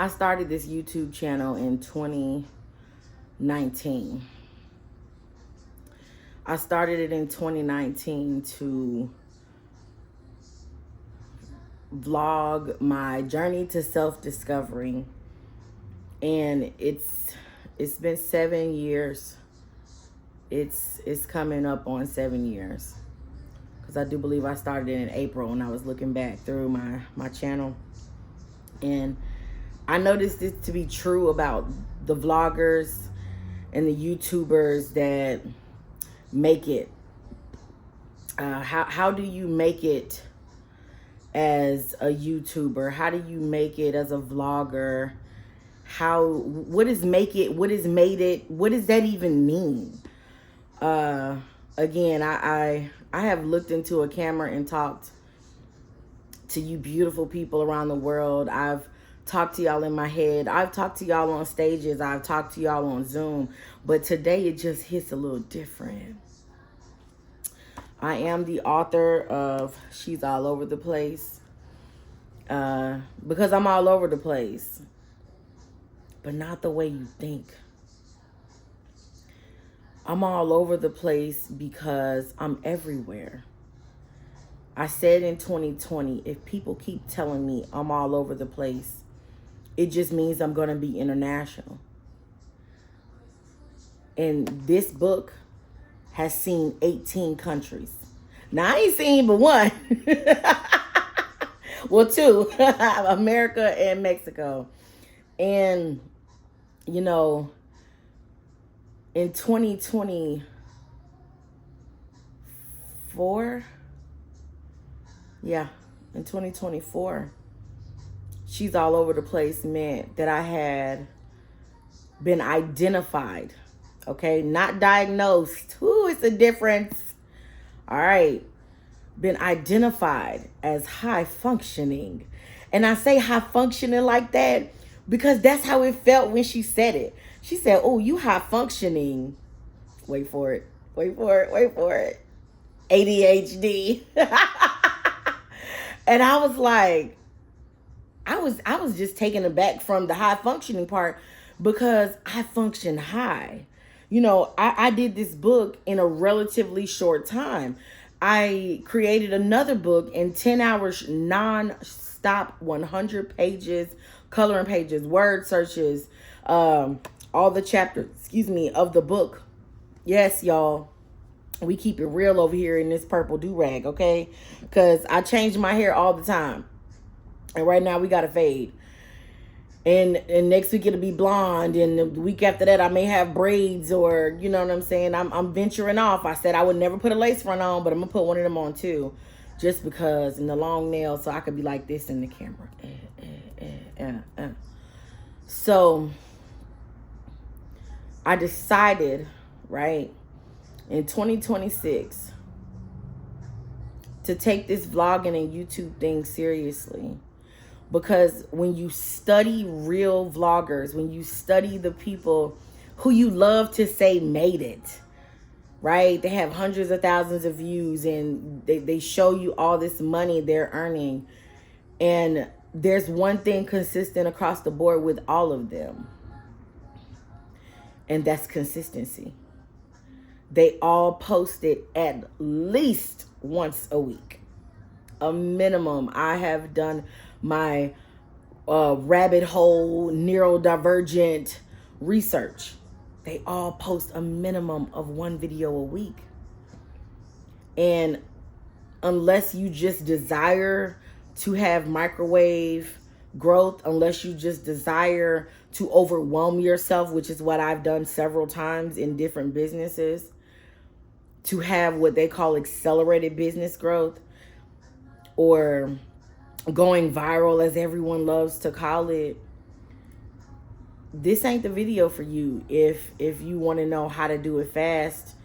I started this YouTube channel in 2019. I started it in 2019 to vlog my journey to self-discovery, and it's been 7 years. It's coming up on 7 years, because I do believe I started it in April, and I was looking back through my channel, and I noticed it to be true about the vloggers and the YouTubers that make it. How do you make it as a YouTuber? How do you make it as a vlogger? What does make it? What has made it? What does that even mean? Again, I have looked into a camera and talked to you beautiful people around the world. I've talked to y'all in my head. I've talked to y'all on stages. I've talked to y'all on Zoom. But today it just hits a little different. I am the author of She's All Over the Place. Because I'm all over the place. But not the way you think. I'm all over the place because I'm everywhere. I said in 2020, if people keep telling me I'm all over the place, it just means I'm going to be international. And this book has seen 18 countries. Now, I ain't seen but one. Well, two. America and Mexico. And, you know, in 2024, in 2024, She's All Over the Place meant that I had been identified, okay? Not diagnosed. Ooh, it's a difference. All right. Been identified as high functioning. And I say high functioning like that because that's how it felt when she said it. She said, oh, you high functioning. Wait for it. ADHD. And I was like, I was just taken aback from the high functioning part, because I function high. You know, I did this book in a relatively short time. I created another book in 10 hours, non-stop, 100 pages, coloring pages, word searches, all the chapters, of the book. Yes, y'all. We keep it real over here in this purple do-rag, okay? Because I change my hair all the time. And right now we got to fade. And next week it'll be blonde. And the week after that I may have braids, or, you know what I'm saying? I'm venturing off. I said I would never put a lace front on, but I'm going to put one of them on too. Just because. And the long nails, so I could be like this in the camera. So I decided, right, in 2026 to take this vlogging and YouTube thing seriously. Because when you study real vloggers, when you study the people who you love to say made it, right? They have hundreds of thousands of views, and they show you all this money they're earning. And there's one thing consistent across the board with all of them. And that's consistency. They all post it at least once a week. A minimum. I have done my rabbit hole neurodivergent research. They all post a minimum of one video a week. And unless you just desire to have microwave growth, unless you just desire to overwhelm yourself, which is what I've done several times in different businesses, to have what they call accelerated business growth, or going viral, as everyone loves to call it, this ain't the video for you if you want to know how to do it fast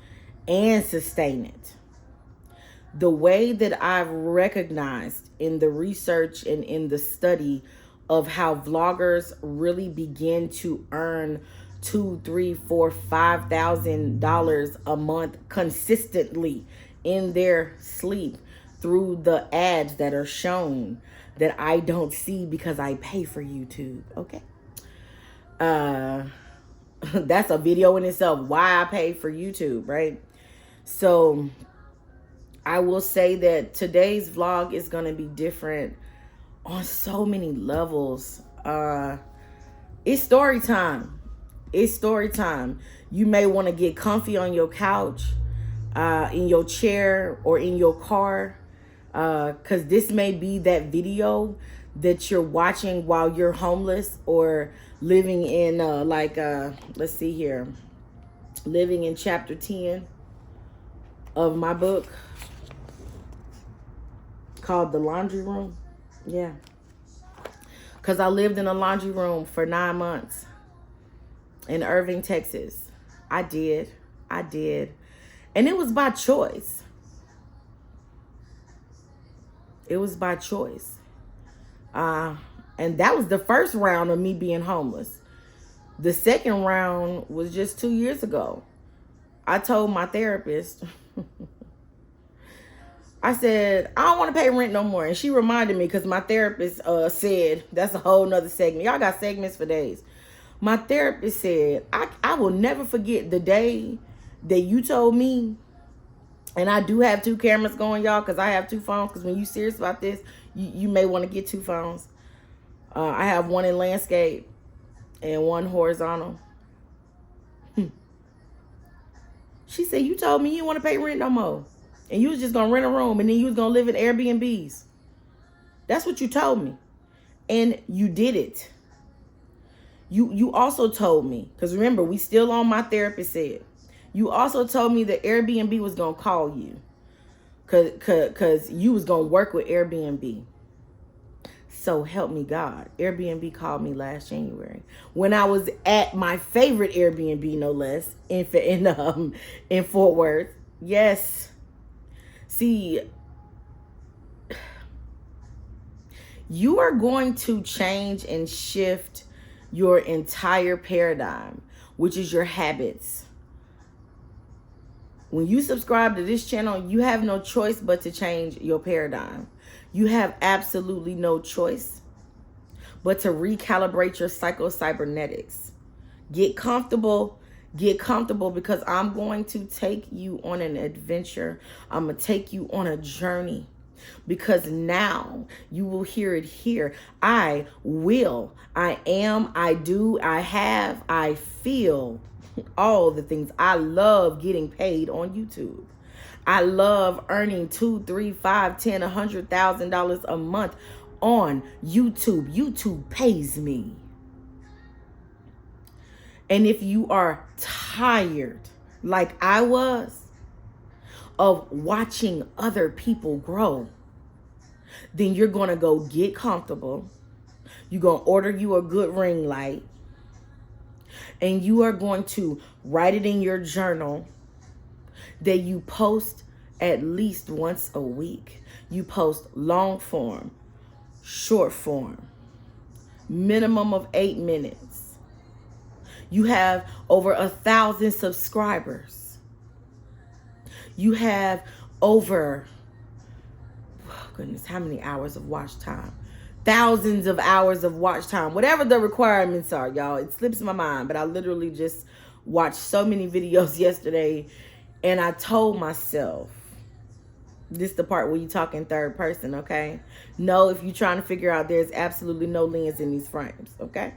and sustain it. The way that I've recognized in the research and in the study of how vloggers really begin to earn $2,000, $3,000, $4,000, $5,000 a month consistently in their sleep through the ads that are shown, that I don't see because I pay for YouTube. Okay. That's a video in itself, why I pay for YouTube, right? So I will say that today's vlog is going to be different on so many levels. It's story time. It's story time. You may want to get comfy on your couch, in your chair, or in your car, because this may be that video that you're watching while you're homeless or living in let's see here, living in chapter 10 of my book called The Laundry Room. Yeah. Because I lived in a laundry room for 9 months in Irving, Texas. I did. And it was by choice. It was by choice. And that was the first round of me being homeless. The second round was just 2 years ago. I told my therapist, I said, I don't want to pay rent no more. And she reminded me, because my therapist said, that's a whole nother segment. Y'all got segments for days. My therapist said, I will never forget the day that you told me, and I do have 2 cameras going, y'all, because I have 2 phones, because when you serious about this, you may want to get 2 phones. I have one in landscape and one horizontal. She said, you told me you didn't want to pay rent no more. And you was just going to rent a room, and then you was going to live in Airbnbs. That's what you told me. And you did it. You also told me, because remember, we still on my therapist said. You also told me that Airbnb was going to call you. Because you was going to work with Airbnb. So help me God. Airbnb called me last January when I was at my favorite Airbnb, no less, in Fort Worth. Yes. See, you are going to change and shift your entire paradigm, which is your habits. When you subscribe to this channel, you have no choice but to change your paradigm. You have absolutely no choice but to recalibrate your psycho-cybernetics. Get comfortable, because I'm going to take you on an adventure. I'm going to take you on a journey, because now you will hear it here. I will, I am, I do, I have, I feel all the things. I love getting paid on YouTube. I love earning $2, $3, $5, $10, $100,000 a month on YouTube. YouTube pays me. And if you are tired, like I was, of watching other people grow, then you're going to go get comfortable. You're going to order you a good ring light. And you are going to write it in your journal that you post at least once a week. You post long form, short form, minimum of 8 minutes. You have over 1,000 subscribers. You have over, oh goodness, how many hours of watch time? Thousands of hours of watch time. Whatever the requirements are, y'all. It slips my mind, but I literally just watched so many videos yesterday, and I told myself, this is the part where you talk in third person, okay? No, if you're trying to figure out, there's absolutely no lens in these frames, okay?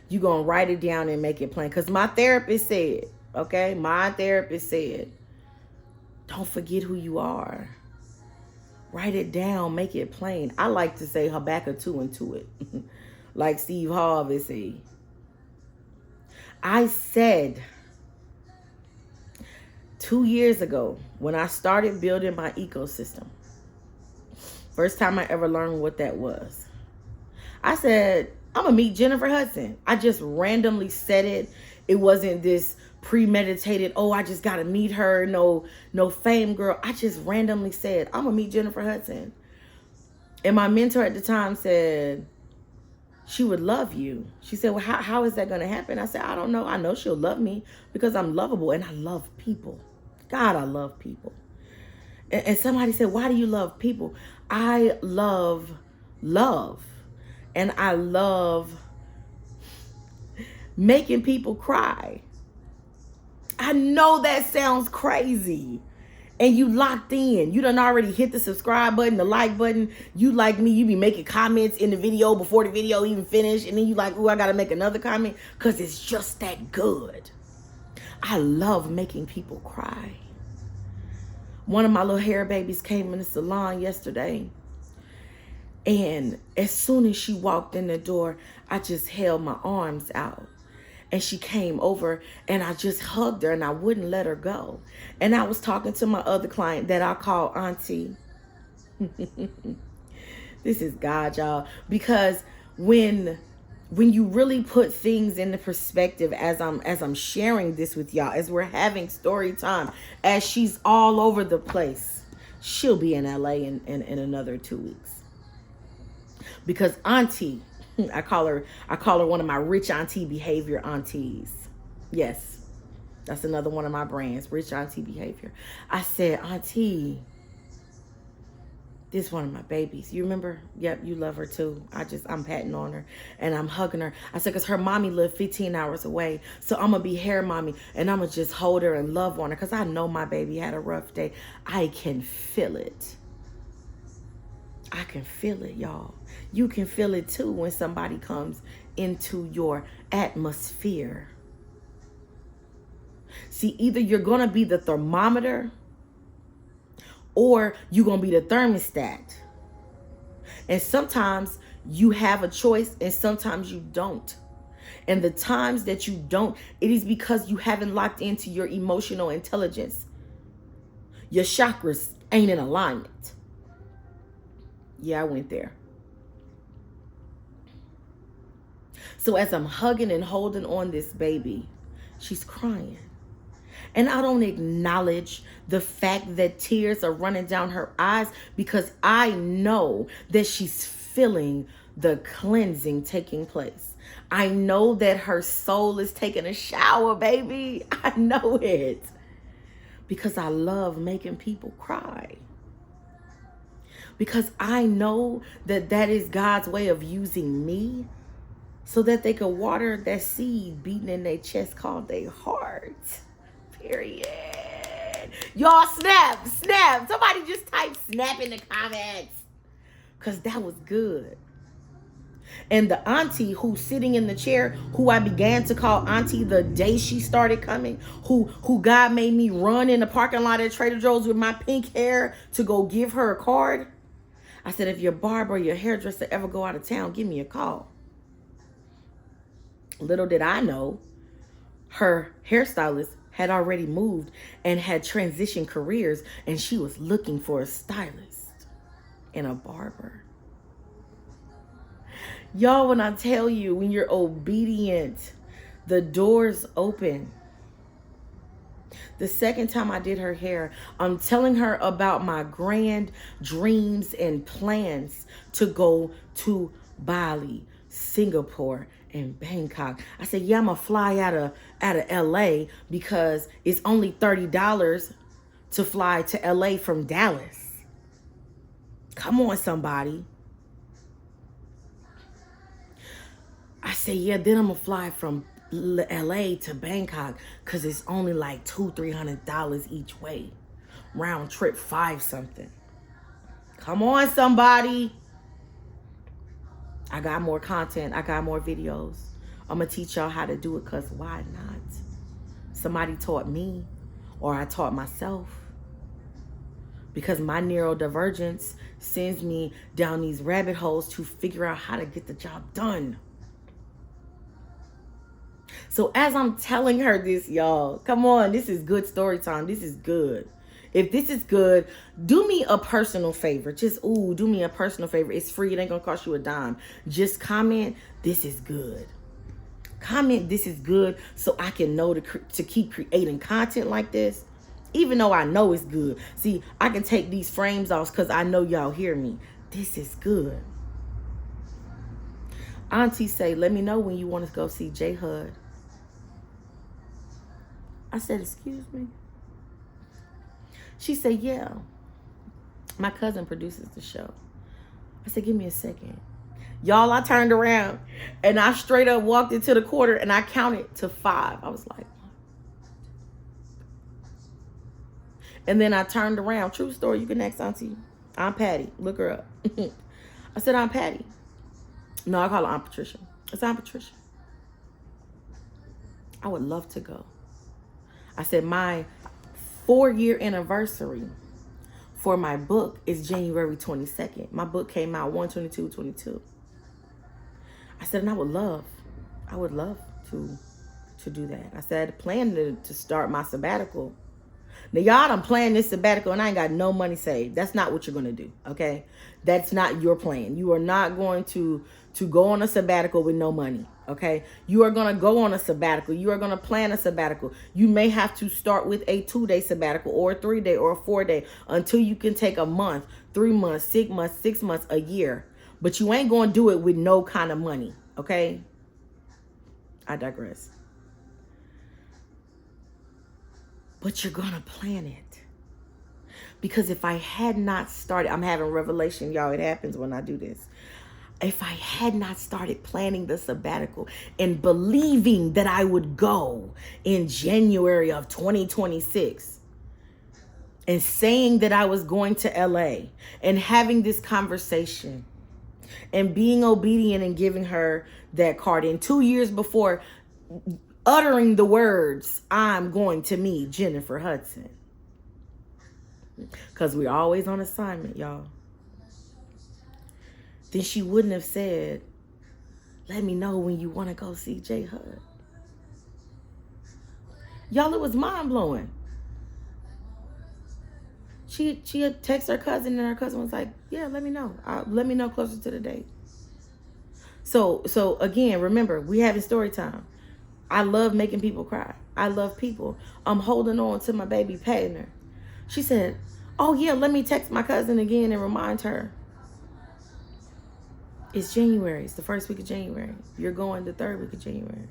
You're going to write it down and make it plain. Because my therapist said, okay? My therapist said, don't forget who you are. Write it down, make it plain. I like to say Habakkuk 2 into it. Like Steve Harvey said. I said 2 years ago, when I started building my ecosystem, first time I ever learned what that was, I said, I'm going to meet Jennifer Hudson. I just randomly said it. It wasn't this premeditated, oh, I just got to meet her. No fame girl. I just randomly said, I'm going to meet Jennifer Hudson. And my mentor at the time said, she would love you. She said, well, how is that going to happen? I said, I don't know. I know she'll love me because I'm lovable and I love people. God, I love people. And somebody said, why do you love people? I love love. And I love making people cry. I know that sounds crazy. And you locked in. You done already hit the subscribe button, the like button. You like me, you be making comments in the video before the video even finished. And then you like, ooh, I gotta make another comment because it's just that good. I love making people cry. One of my little hair babies came in the salon yesterday. And as soon as she walked in the door, I just held my arms out. And she came over and I just hugged her and I wouldn't let her go. And I was talking to my other client that I call Auntie. This is God, y'all. Because when you really put things into perspective, as I'm sharing this with y'all, as we're having story time, as she's all over the place, she'll be in LA in another 2 weeks. Because Auntie, I call her one of my rich auntie behavior aunties. Yes, that's another one of my brands, rich auntie behavior. I said, Auntie, this is one of my babies. You remember? Yep, you love her too. I'm patting on her and I'm hugging her. I said, because her mommy lived 15 hours away. So I'm going to be her mommy and I'm going to just hold her and love on her because I know my baby had a rough day. I can feel it. I can feel it, y'all. You can feel it too when somebody comes into your atmosphere. See, either you're going to be the thermometer or you're going to be the thermostat. And sometimes you have a choice and sometimes you don't. And the times that you don't, it is because you haven't locked into your emotional intelligence. Your chakras ain't in alignment. Yeah, I went there. So as I'm hugging and holding on this baby, she's crying. And I don't acknowledge the fact that tears are running down her eyes because I know that she's feeling the cleansing taking place. I know that her soul is taking a shower, baby. I know it. Because I love making people cry. Because I know that is God's way of using me so that they could water that seed beating in their chest called their heart. Period. Y'all snap. Somebody just type snap in the comments. Because that was good. And the auntie who's sitting in the chair, who I began to call auntie the day she started coming, who God made me run in the parking lot at Trader Joe's with my pink hair to go give her a card. I said, if your barber or your hairdresser ever go out of town, give me a call. Little did I know, her hairstylist had already moved and had transitioned careers, and she was looking for a stylist and a barber. Y'all, when I tell you, when you're obedient, the doors open. The second time I did her hair, I'm telling her about my grand dreams and plans to go to Bali, Singapore, and Bangkok. I said, yeah, I'm going to fly out of LA because it's only $30 to fly to LA from Dallas. Come on, somebody. I said, yeah, then I'm going to fly from LA to Bangkok because it's only like $200-300 each way. Round trip, 5 something. Come on, somebody. I got more content. I got more videos. I'm going to teach y'all how to do it because why not? Somebody taught me or I taught myself. Because my neurodivergence sends me down these rabbit holes to figure out how to get the job done. So as I'm telling her this, y'all, come on, this is good story time. This is good. If this is good, do me a personal favor. Just, do me a personal favor. It's free. It ain't going to cost you a dime. Just comment, this is good. Comment, this is good, so I can know to keep creating content like this, even though I know it's good. See, I can take these frames off because I know y'all hear me. This is good. Auntie say, let me know when you want to go see J Hud. I said, excuse me? She said, yeah. My cousin produces the show. I said, give me a second. Y'all, I turned around and I straight up walked into the quarter and I counted to 5. I was like, and then I turned around. True story. You can ask Auntie. Aunt Patty. Look her up. I said, Aunt Patty. No, I call her Aunt Patricia. It's Aunt Patricia. I would love to go. I said, my 4-year anniversary for my book is January 22nd. My book came out 1/22/22. I said, and I would love to do that. I said, I planned to start my sabbatical. Now, y'all done planned this sabbatical and I ain't got no money saved. That's not what you're going to do, okay? That's not your plan. You are not going to go on a sabbatical with no money, okay? You are going to go on a sabbatical. You are going to plan a sabbatical. You may have to start with a 2-day sabbatical or a 3-day or a 4-day until you can take a month, 3 months, 6 months, a year. But you ain't going to do it with no kind of money, okay? I digress. But you're going to plan it. Because if I had not started, I'm having revelation, y'all. It happens when I do this. If I had not started planning the sabbatical and believing that I would go in January of 2026 and saying that I was going to LA and having this conversation and being obedient and giving her that card, and 2 years before uttering the words, I'm going to meet Jennifer Hudson. Because we're always on assignment, y'all. Then she wouldn't have said, let me know when you want to go see J Hud. Y'all, it was mind-blowing. She had texted her cousin, and her cousin was like, yeah, let me know. Let me know closer to the date. So again, remember, we having story time. I love making people cry. I love people. I'm holding on to my baby partner. She said, oh yeah, let me text my cousin again and remind her. It's January. It's the first week of January. You're going the 3rd week of January.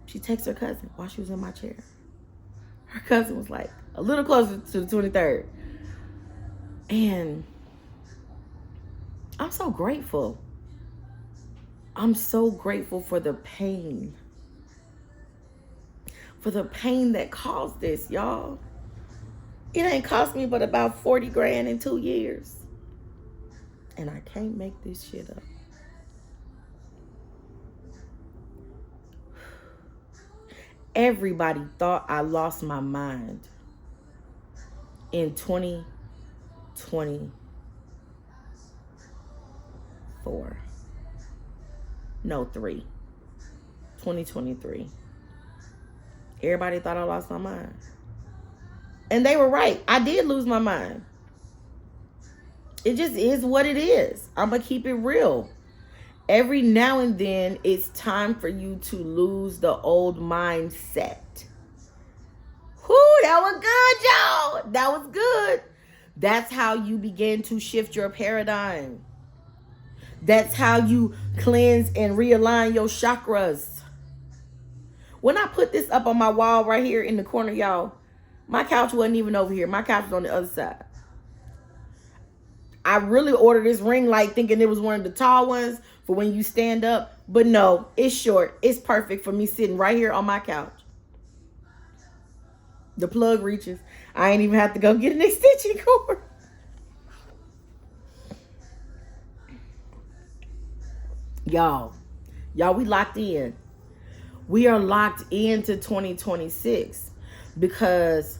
She texted her cousin while she was in my chair. Her cousin was like a little closer to the 23rd. And I'm so grateful. I'm so grateful for the pain. For the pain that caused this, y'all. It ain't cost me but about 40 grand in 2 years. And I can't make this shit up. Everybody thought I lost my mind in 2024. No, 2023. Everybody thought I lost my mind. And they were right. I did lose my mind. It just is what it is. I'm going to keep it real. Every now and then, it's time for you to lose the old mindset. Whoo, that was good, y'all. That was good. That's how you begin to shift your paradigm. That's how you cleanse and realign your chakras. When I put this up on my wall right here in the corner, y'all, my couch wasn't even over here. My couch was on the other side. I really ordered this ring light thinking it was one of the tall ones for when you stand up. But no, it's short. It's perfect for me sitting right here on my couch. The plug reaches. I ain't even have to go get an extension cord. Y'all, we locked in. We are locked into 2026 because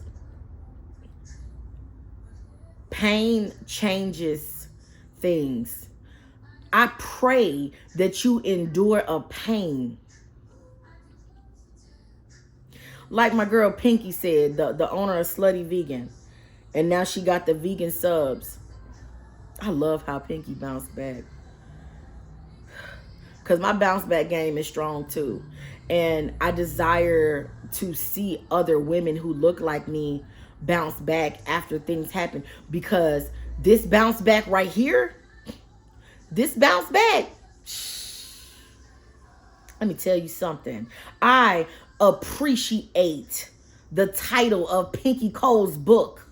pain changes things. I pray that you endure a pain. Like my girl Pinky said, the owner of Slutty Vegan. And now she got the vegan subs. I love how Pinky bounced back. Because my bounce back game is strong too. And I desire to see other women who look like me bounce back after things happen. Because this bounce back right here, this bounce back, let me tell you something. I appreciate the title of Pinky Cole's book.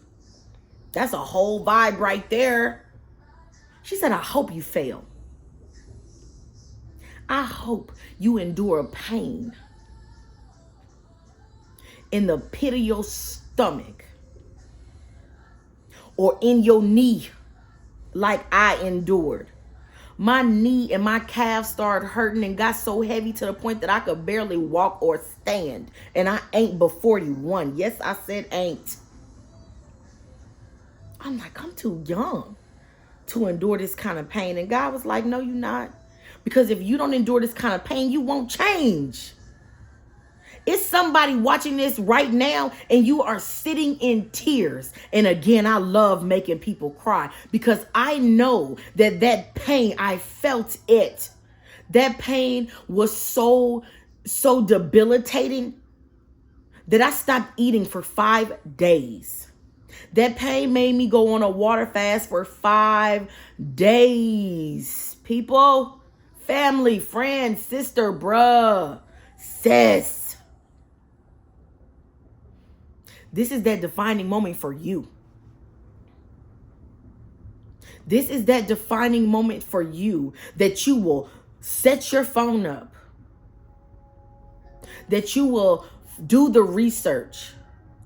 That's a whole vibe right there. She said, I hope you fail. I hope you endure pain in the pit of your stomach or in your knee like I endured. My knee and my calf started hurting and got so heavy to the point that I could barely walk or stand. And I ain't but 41. Yes, I said ain't. I'm like, I'm too young to endure this kind of pain. And God was like, no, you're not. Because if you don't endure this kind of pain, you won't change. It's somebody watching this right now and you are sitting in tears. And again, I love making people cry because I know that pain, I felt it. That pain was so debilitating that I stopped eating for 5 days. That pain made me go on a water fast for 5 days. People, family, friend, sister, bruh, sis. This is that defining moment for you. This is that defining moment for you that you will set your phone up, that you will do the research,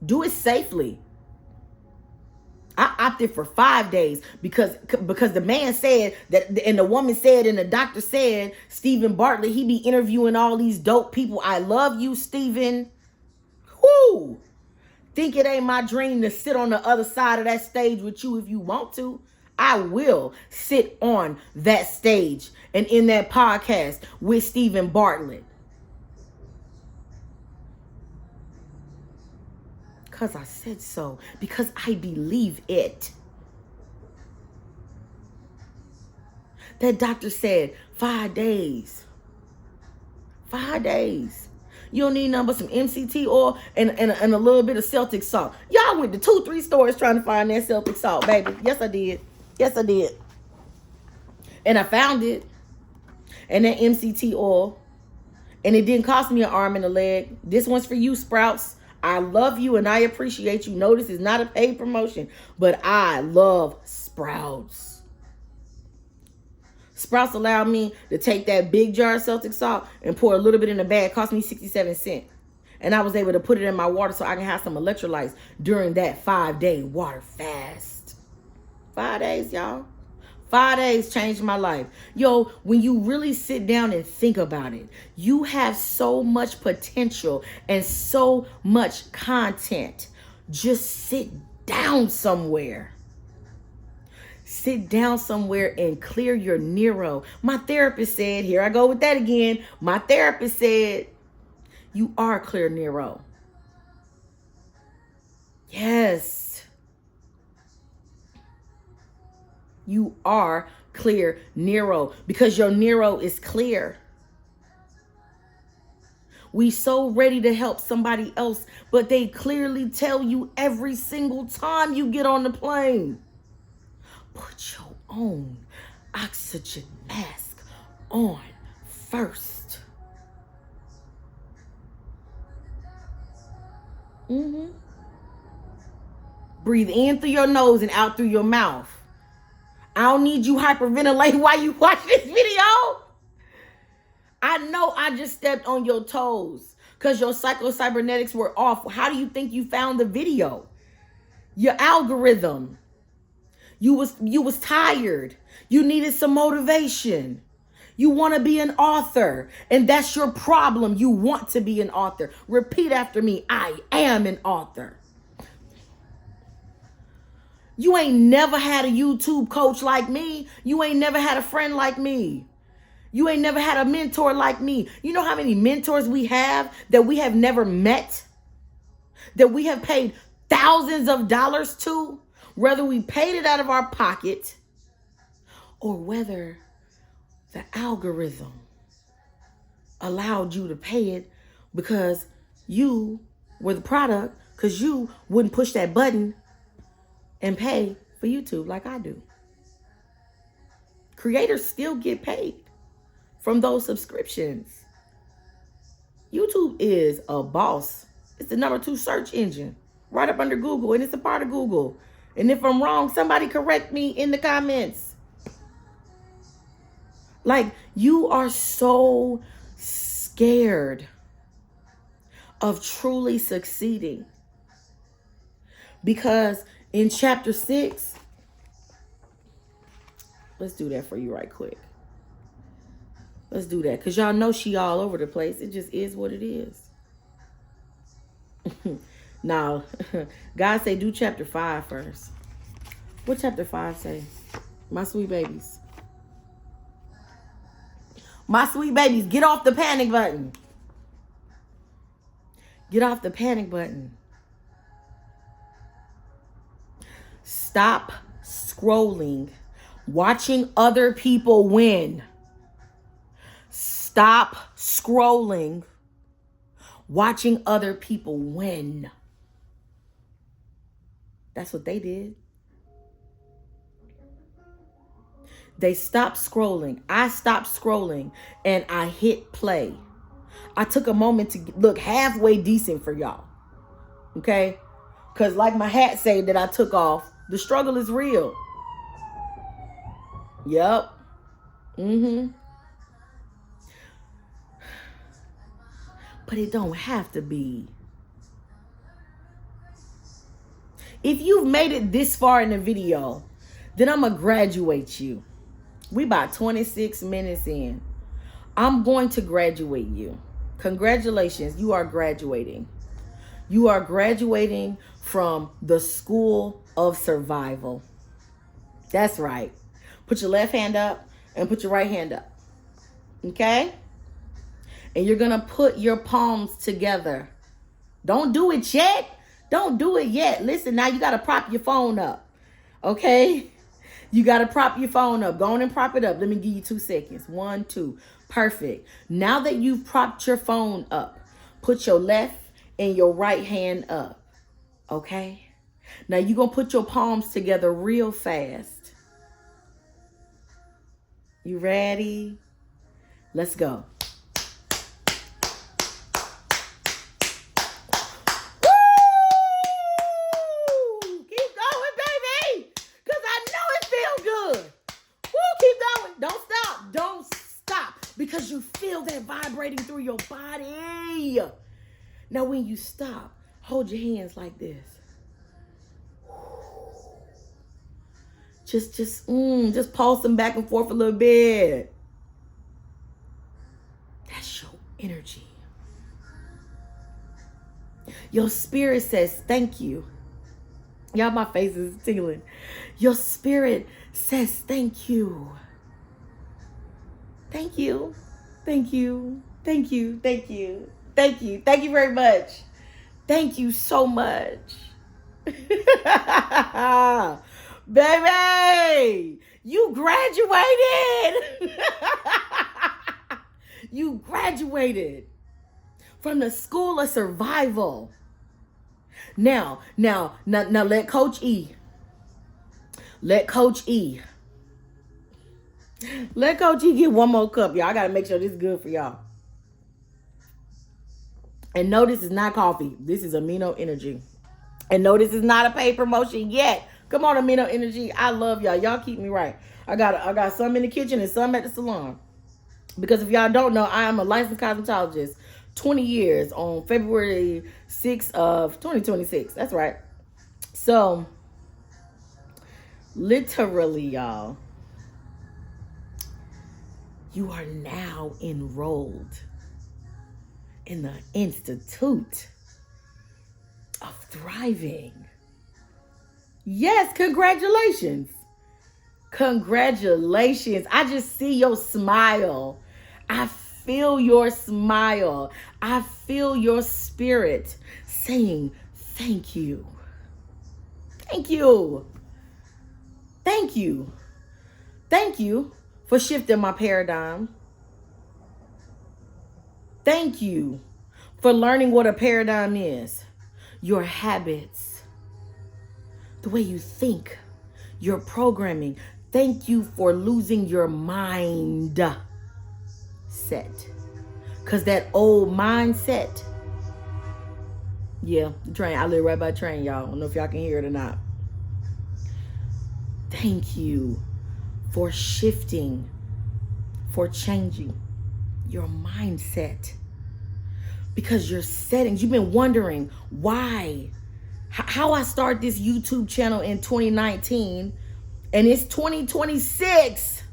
do it safely. I opted for 5 days because the man said that, and the woman said, and the doctor said, Stephen Bartlett, he be interviewing all these dope people. I love you, Stephen. Whoo! Think it ain't my dream to sit on the other side of that stage with you if you want to. I will sit on that stage and in that podcast with Stephen Bartlett. Because I said so. Because I believe it. That doctor said 5 days. 5 days. You don't need nothing but some MCT oil and a little bit of Celtic salt. Y'all went to 2-3 stores trying to find that Celtic salt, baby. Yes, I did. Yes, I did. And I found it. And that MCT oil. And it didn't cost me an arm and a leg. This one's for you, Sprouts. I love you and I appreciate you. No, this is not a paid promotion. But I love Sprouts. Sprouts allowed me to take that big jar of Celtic salt and pour a little bit in the bag. It cost me 67 cents. And I was able to put it in my water so I can have some electrolytes during that 5-day water fast. 5 days, y'all. 5 days changed my life. Yo, when you really sit down and think about it, you have so much potential and so much content. Just sit down somewhere. Sit down somewhere and clear your neuro. My therapist said, here I go with that again. My therapist said, you are clear neuro. Yes. You are clear neuro because your neuro is clear. We so ready to help somebody else, but they clearly tell you every single time you get on the plane. Put your own oxygen mask on first. Breathe in through your nose and out through your mouth. I don't need you hyperventilating while you watch this video. I know I just stepped on your toes because your psycho-cybernetics were off. How do you think you found the video? Your algorithm. You was tired. You needed some motivation. You want to be an author, and that's your problem. You want to be an author. Repeat after me. I am an author. You ain't never had a YouTube coach like me. You ain't never had a friend like me. You ain't never had a mentor like me. You know how many mentors we have that we have never met? That we have paid thousands of dollars to? Whether we paid it out of our pocket or whether the algorithm allowed you to pay it because you were the product, because you wouldn't push that button and pay for YouTube like I do. Creators still get paid from those subscriptions. YouTube is a boss. It's the #2 search engine right up under Google, and it's a part of Google. And if I'm wrong, somebody correct me in the comments. Like, you are so scared of truly succeeding. Because in chapter 6, let's do that for you right quick. Let's do that. Because y'all know she all over the place. It just is what it is. Now, God say do chapter 5 first. What chapter 5 say? My sweet babies. My sweet babies, get off the panic button. Get off the panic button. Stop scrolling, watching other people win. Stop scrolling, watching other people win. That's what they did. They stopped scrolling. I stopped scrolling and I hit play. I took a moment to look halfway decent for y'all. Okay? Because like my hat say that I took off, the struggle is real. Yep. But it don't have to be. If you've made it this far in the video, then I'm going to graduate you. We about 26 minutes in. I'm going to graduate you. Congratulations, you are graduating. You are graduating from the school of survival. That's right. Put your left hand up and put your right hand up. Okay? And you're going to put your palms together. Don't do it yet. Don't do it yet. Listen, now you got to prop your phone up. Okay? You got to prop your phone up. Go on and prop it up. Let me give you 2 seconds. 1, 2. Perfect. Now that you've propped your phone up, put your left and your right hand up. Okay? Now you're going to put your palms together real fast. You ready? Let's go. Because you feel that vibrating through your body. Now when you stop, hold your hands like this. Just pulse them back and forth a little bit. That's your energy. Your spirit says thank you. Y'all, my face is tingling. Your spirit says thank you. Thank you. Thank you. Thank you. Thank you. Thank you. Thank you very much. Thank you so much. Baby, you graduated. You graduated from the school of survival. Now let Coach E. Let Coach E get one more cup, y'all. I got to make sure this is good for y'all. And no, this is not coffee. This is Amino Energy. And no, this is not a paid promotion yet. Come on, Amino Energy. I love y'all. Y'all keep me right. I got some in the kitchen and some at the salon. Because if y'all don't know, I am a licensed cosmetologist. 20 years on February 6th of 2026. That's right. So, literally, y'all, you are now enrolled in the Institute of Thriving. Yes, congratulations. Congratulations. I just see your smile. I feel your smile. I feel your spirit saying thank you. Thank you. Thank you. Thank you for shifting my paradigm. Thank you for learning what a paradigm is. Your habits, the way you think, your programming. Thank you for losing your mind set. Because that old mindset, yeah, the train, I live right by the train, y'all. I don't know if y'all can hear it or not. Thank you for shifting, for changing your mindset. Because your settings, you've been wondering why, how I start this YouTube channel in 2019 and it's 2026.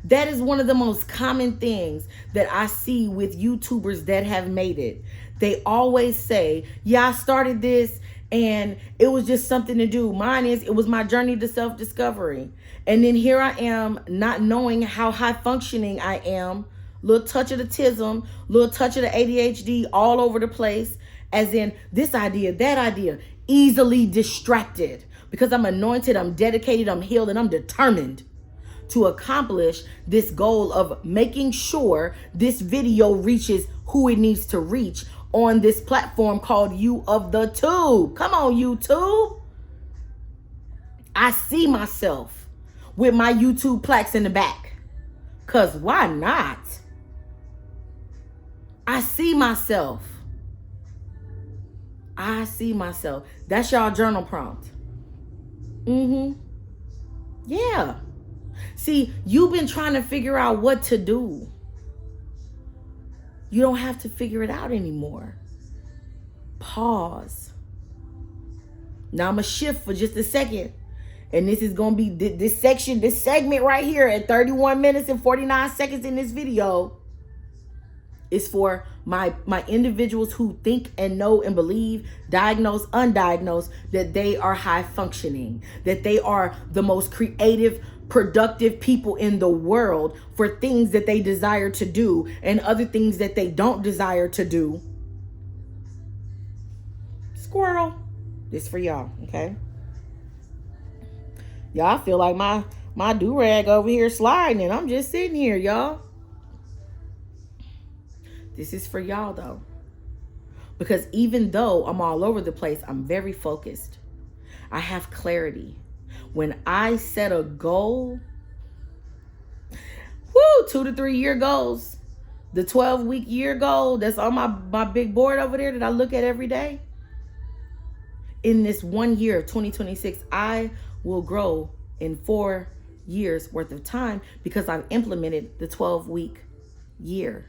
That is one of the most common things that I see with YouTubers that have made it. They always say, yeah, I started this and it was just something to do. Mine is, it was my journey to self-discovery. And then here I am not knowing how high functioning I am. Little touch of the autism, little touch of the ADHD all over the place. As in this idea, that idea, easily distracted. Because I'm anointed, I'm dedicated, I'm healed, and I'm determined to accomplish this goal of making sure this video reaches who it needs to reach on this platform called You of the Tube. Come on, YouTube. I see myself with my YouTube plaques in the back. Because why not? I see myself. I see myself. That's y'all journal prompt. Yeah. See, you've been trying to figure out what to do. You don't have to figure it out anymore. Pause. Now I'm going to shift for just a second. And this is going to be this segment right here at 31 minutes and 49 seconds in this video is for my individuals who think and know and believe, diagnosed, undiagnosed, that they are high functioning, that they are the most creative, productive people in the world for things that they desire to do and other things that they don't desire to do. Squirrel. This for y'all, okay? Y'all feel like my do-rag over here sliding and I'm just sitting here, y'all. This is for y'all though. Because even though I'm all over the place, I'm very focused. I have clarity. When I set a goal, 2 to 3 year goals, the 12-week year goal that's on my big board over there that I look at every day. In this 1 year of 2026, I will grow in 4 years worth of time because I've implemented the 12-week year.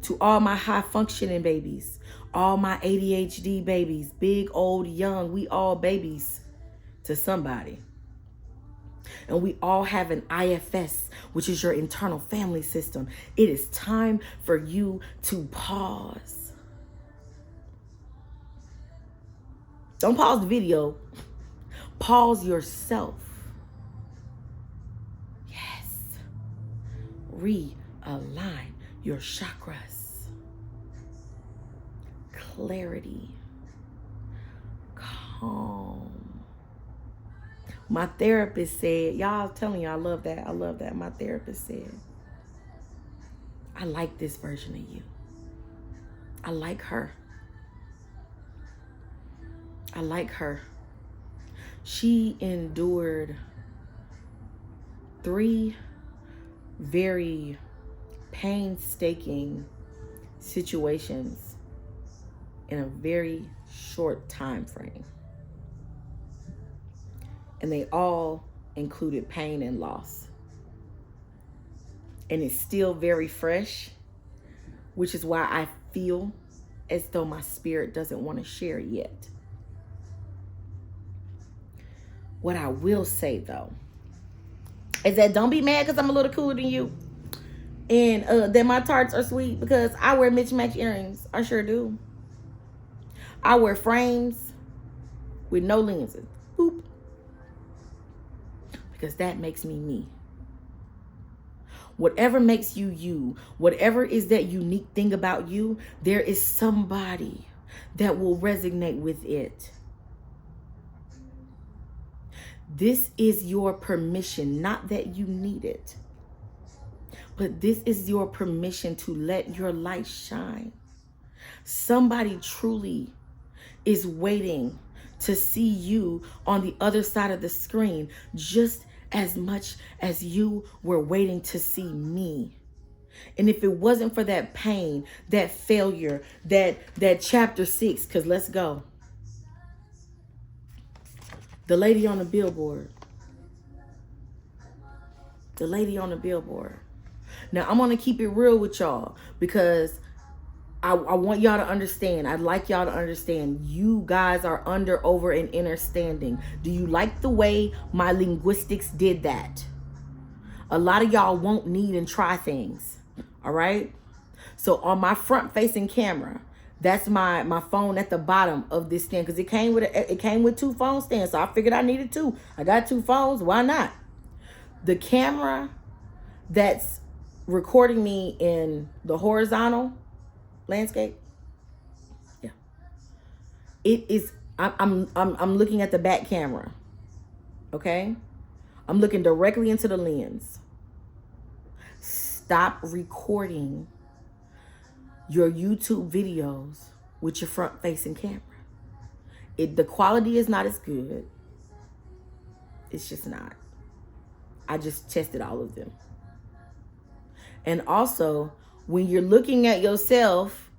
To all my high functioning babies, all my ADHD babies, big, old, young, we all babies to somebody. And we all have an IFS, which is your internal family system. It is time for you to pause. Don't pause the video. Pause yourself. Yes. Realign your chakras. Clarity. Calm. My therapist said, y'all, I'm telling you, I love that. I love that. My therapist said, I like this version of you. I like her. I like her. She endured 3 very painstaking situations in a very short time frame. And they all included pain and loss. And it's still very fresh, which is why I feel as though my spirit doesn't want to share yet. What I will say though, is that don't be mad because I'm a little cooler than you. And that my tarts are sweet because I wear mismatched earrings. I sure do. I wear frames with no lenses. Boop. Because that makes me me. Whatever makes you you, whatever is that unique thing about you, there is somebody that will resonate with it. This is your permission, not that you need it, but this is your permission to let your light shine. Somebody truly is waiting to see you on the other side of the screen just as much as you were waiting to see me. And if it wasn't for that pain, that failure, that chapter 6, because let's go. The lady on the billboard. The lady on the billboard. Now, I'm going to keep it real with y'all because I want y'all to understand. I'd like y'all to understand. You guys are under, over, and understanding. Do you like the way my linguistics did that? A lot of y'all won't need and try things. All right? So on my front-facing camera, that's my phone at the bottom of this stand because it came with two phone stands. So I figured I needed two. I got two phones. Why not? The camera that's recording me in the horizontal landscape, yeah, it is. I'm looking at the back camera. Okay, I'm looking directly into the lens. Stop recording your YouTube videos with your front-facing camera. The quality is not as good. It's just not. I just tested all of them. And also, when you're looking at yourself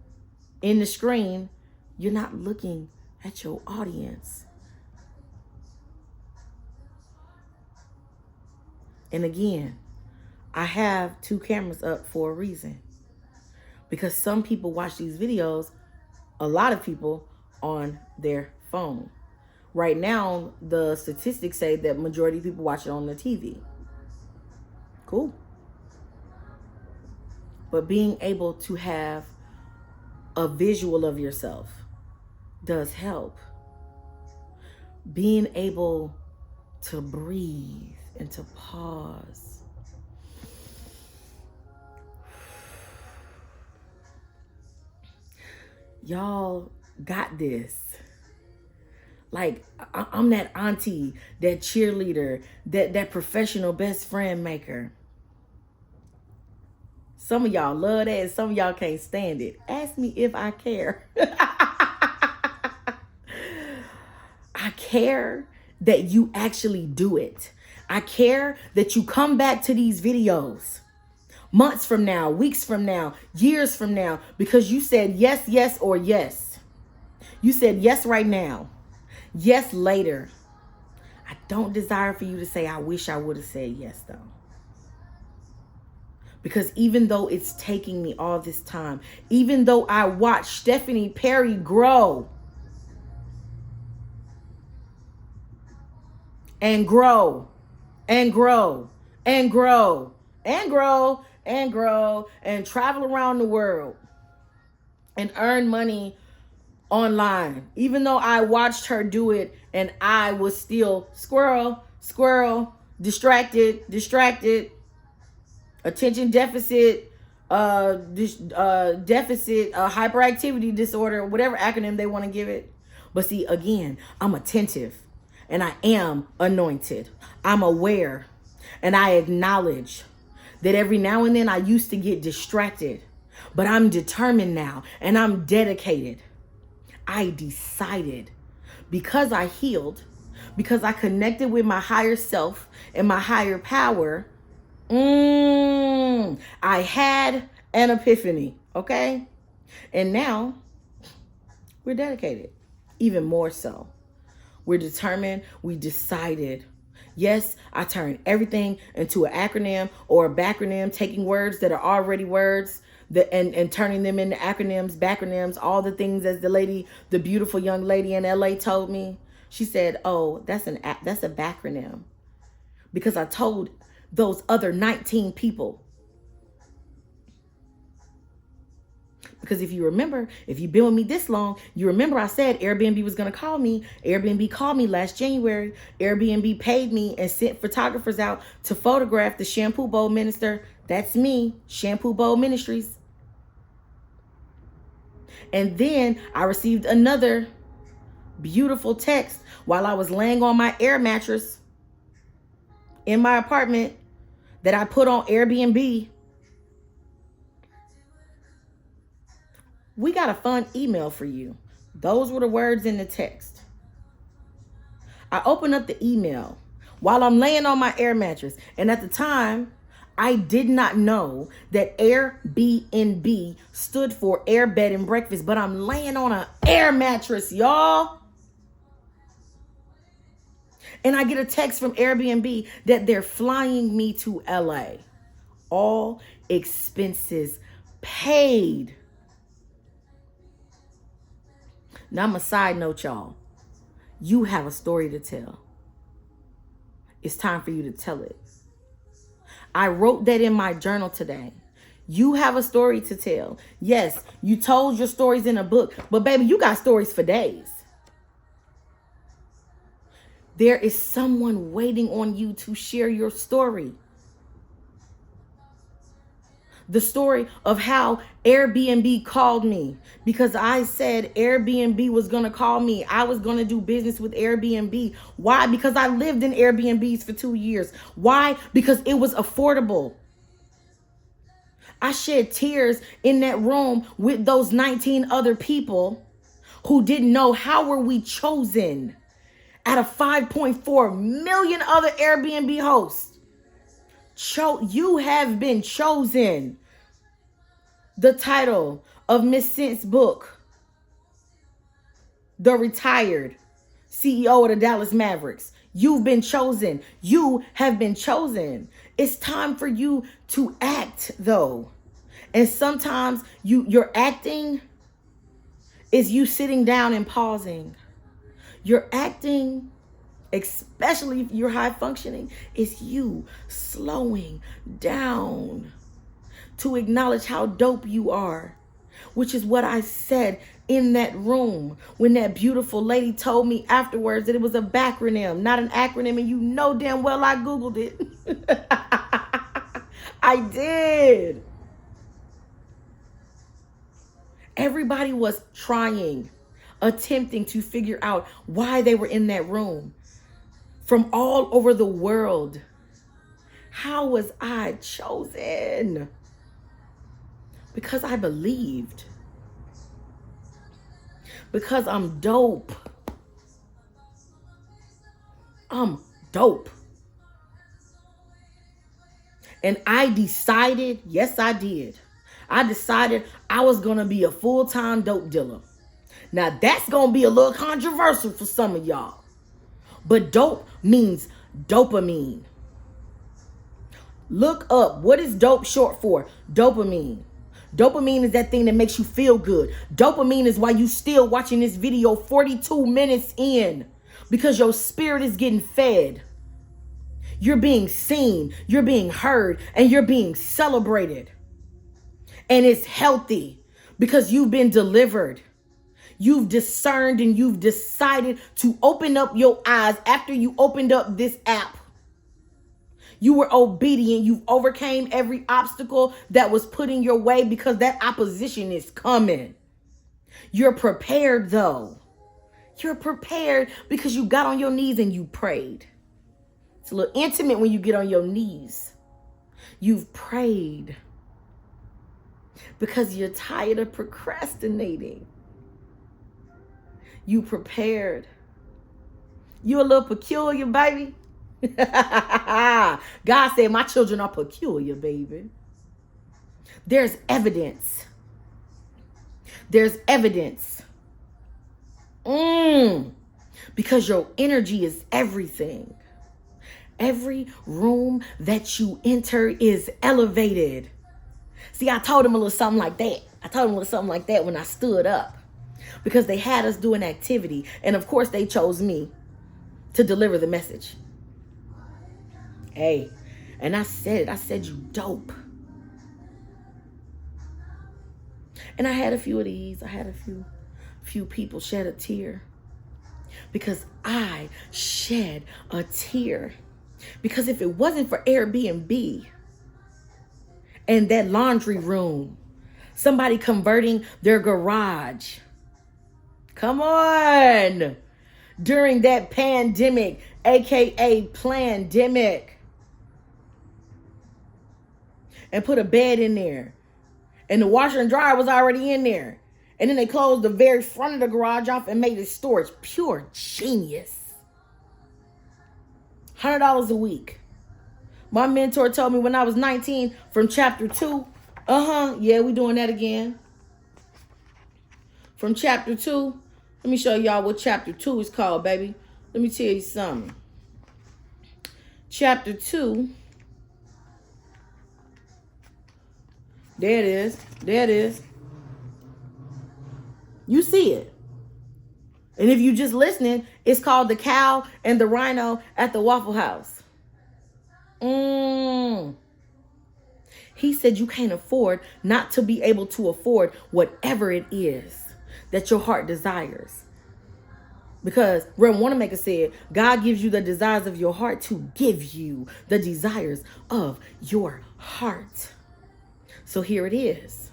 in the screen, you're not looking at your audience. And again, I have two cameras up for a reason. Because some people watch these videos, a lot of people, on their phone. Right now, the statistics say that majority of people watch it on the TV. Cool. But being able to have a visual of yourself does help. Being able to breathe and to pause. Y'all got this. Like, I'm that auntie, that cheerleader, that professional best friend maker. Some of y'all love that and some of y'all can't stand it. Ask me if I care. I care that you actually do it. I care that you come back to these videos months from now, weeks from now, years from now, because you said yes, yes, or yes. You said yes right now. Yes later. I don't desire for you to say, I wish I would have said yes, though. Because even though it's taking me all this time, even though I watched Stephanie Perry grow and grow and grow and grow and grow and grow and travel around the world and earn money online, even though I watched her do it and I was still squirrel, distracted, attention deficit, hyperactivity disorder, whatever acronym they want to give it. But see, again, I'm attentive and I am anointed. I'm aware and I acknowledge that every now and then I used to get distracted, but I'm determined now and I'm dedicated. I decided, because I healed, because I connected with my higher self and my higher power, I had an epiphany, okay? And now we're dedicated, even more so. We're determined, we decided. Yes, I turned everything into an acronym or a backronym, taking words that are already words and turning them into acronyms, backronyms, all the things, as the beautiful young lady in LA told me. She said, oh, that's a backronym. Because I told those other 19 people. Because if you remember, if you've been with me this long, you remember I said Airbnb was going to call me. Airbnb called me last January. Airbnb paid me and sent photographers out to photograph the Shampoo Bowl Minister. That's me, Shampoo Bowl Ministries. And then I received another beautiful text while I was laying on my air mattress in my apartment that I put on Airbnb. We got a fun email for you. Those were the words in the text. I opened up the email while I'm laying on my air mattress. And at the time, I did not know that Airbnb stood for air, bed, and breakfast. But I'm laying on an air mattress, y'all. And I get a text from Airbnb that they're flying me to LA. All expenses paid. Now I'm a side note, y'all. You have a story to tell. It's time for you to tell it. I wrote that in my journal today. You have a story to tell. Yes, you told your stories in a book, but baby, you got stories for days. There is someone waiting on you to share your story. The story of how Airbnb called me because I said Airbnb was going to call me. I was going to do business with Airbnb. Why? Because I lived in Airbnbs for 2 years. Why? Because it was affordable. I shed tears in that room with those 19 other people who didn't know how were we chosen out of 5.4 million other Airbnb hosts. You have been chosen. The title of Miss Scent's book, The Retired CEO of the Dallas Mavericks. You've been chosen. You have been chosen. It's time for you to act, though. And sometimes your acting is you sitting down and pausing. Your acting, especially if you're high functioning, is you slowing down to acknowledge how dope you are, which is what I said in that room when that beautiful lady told me afterwards that it was a backronym, not an acronym, and you know damn well I Googled it. I did. Everybody was trying, attempting to figure out why they were in that room from all over the world. How was I chosen? Because I believed. Because I'm dope. I'm dope. And I decided, yes, I did. I decided I was going to be a full-time dope dealer. Now, that's going to be a little controversial for some of y'all. But dope means dopamine. Look up, what is dope short for? Dopamine. Dopamine is that thing that makes you feel good. Dopamine is why you still watching this video 42 minutes in, because your spirit is getting fed. You're being seen, you're being heard, and you're being celebrated. And it's healthy because you've been delivered. You've discerned and you've decided to open up your eyes after you opened up this app. You were obedient. You overcame every obstacle that was put in your way because that opposition is coming. You're prepared though. You're prepared because you got on your knees and you prayed. It's a little intimate when you get on your knees. You've prayed because you're tired of procrastinating. You prepared. You a little peculiar, baby. God said, my children are peculiar, baby. There's evidence. There's evidence. Because your energy is everything. Every room that you enter is elevated. See, I told him a little something like that. I told him a little something like that when I stood up. Because they had us do an activity. And of course, they chose me to deliver the message. Hey, and I said it. I said, you dope. And I had a few of these. I had a few people shed a tear. Because I shed a tear. Because if it wasn't for Airbnb and that laundry room, somebody converting their garage, come on, during that pandemic, aka plandemic, and put a bed in there, and the washer and dryer was already in there, and then they closed the very front of the garage off and made it storage. Pure genius. $100 a week. My mentor told me when I was 19 from chapter 2. Yeah, we doing that again. From chapter 2. Let me show y'all what chapter 2 is called, baby. Let me tell you something. chapter 2. There it is. There it is. You see it. And if you just listening, it's called The Cow and the Rhino at the Waffle House. He said you can't afford not to be able to afford whatever it is that your heart desires. Because Reverend Wanamaker said, God gives you the desires of your heart to give you the desires of your heart. So here it is.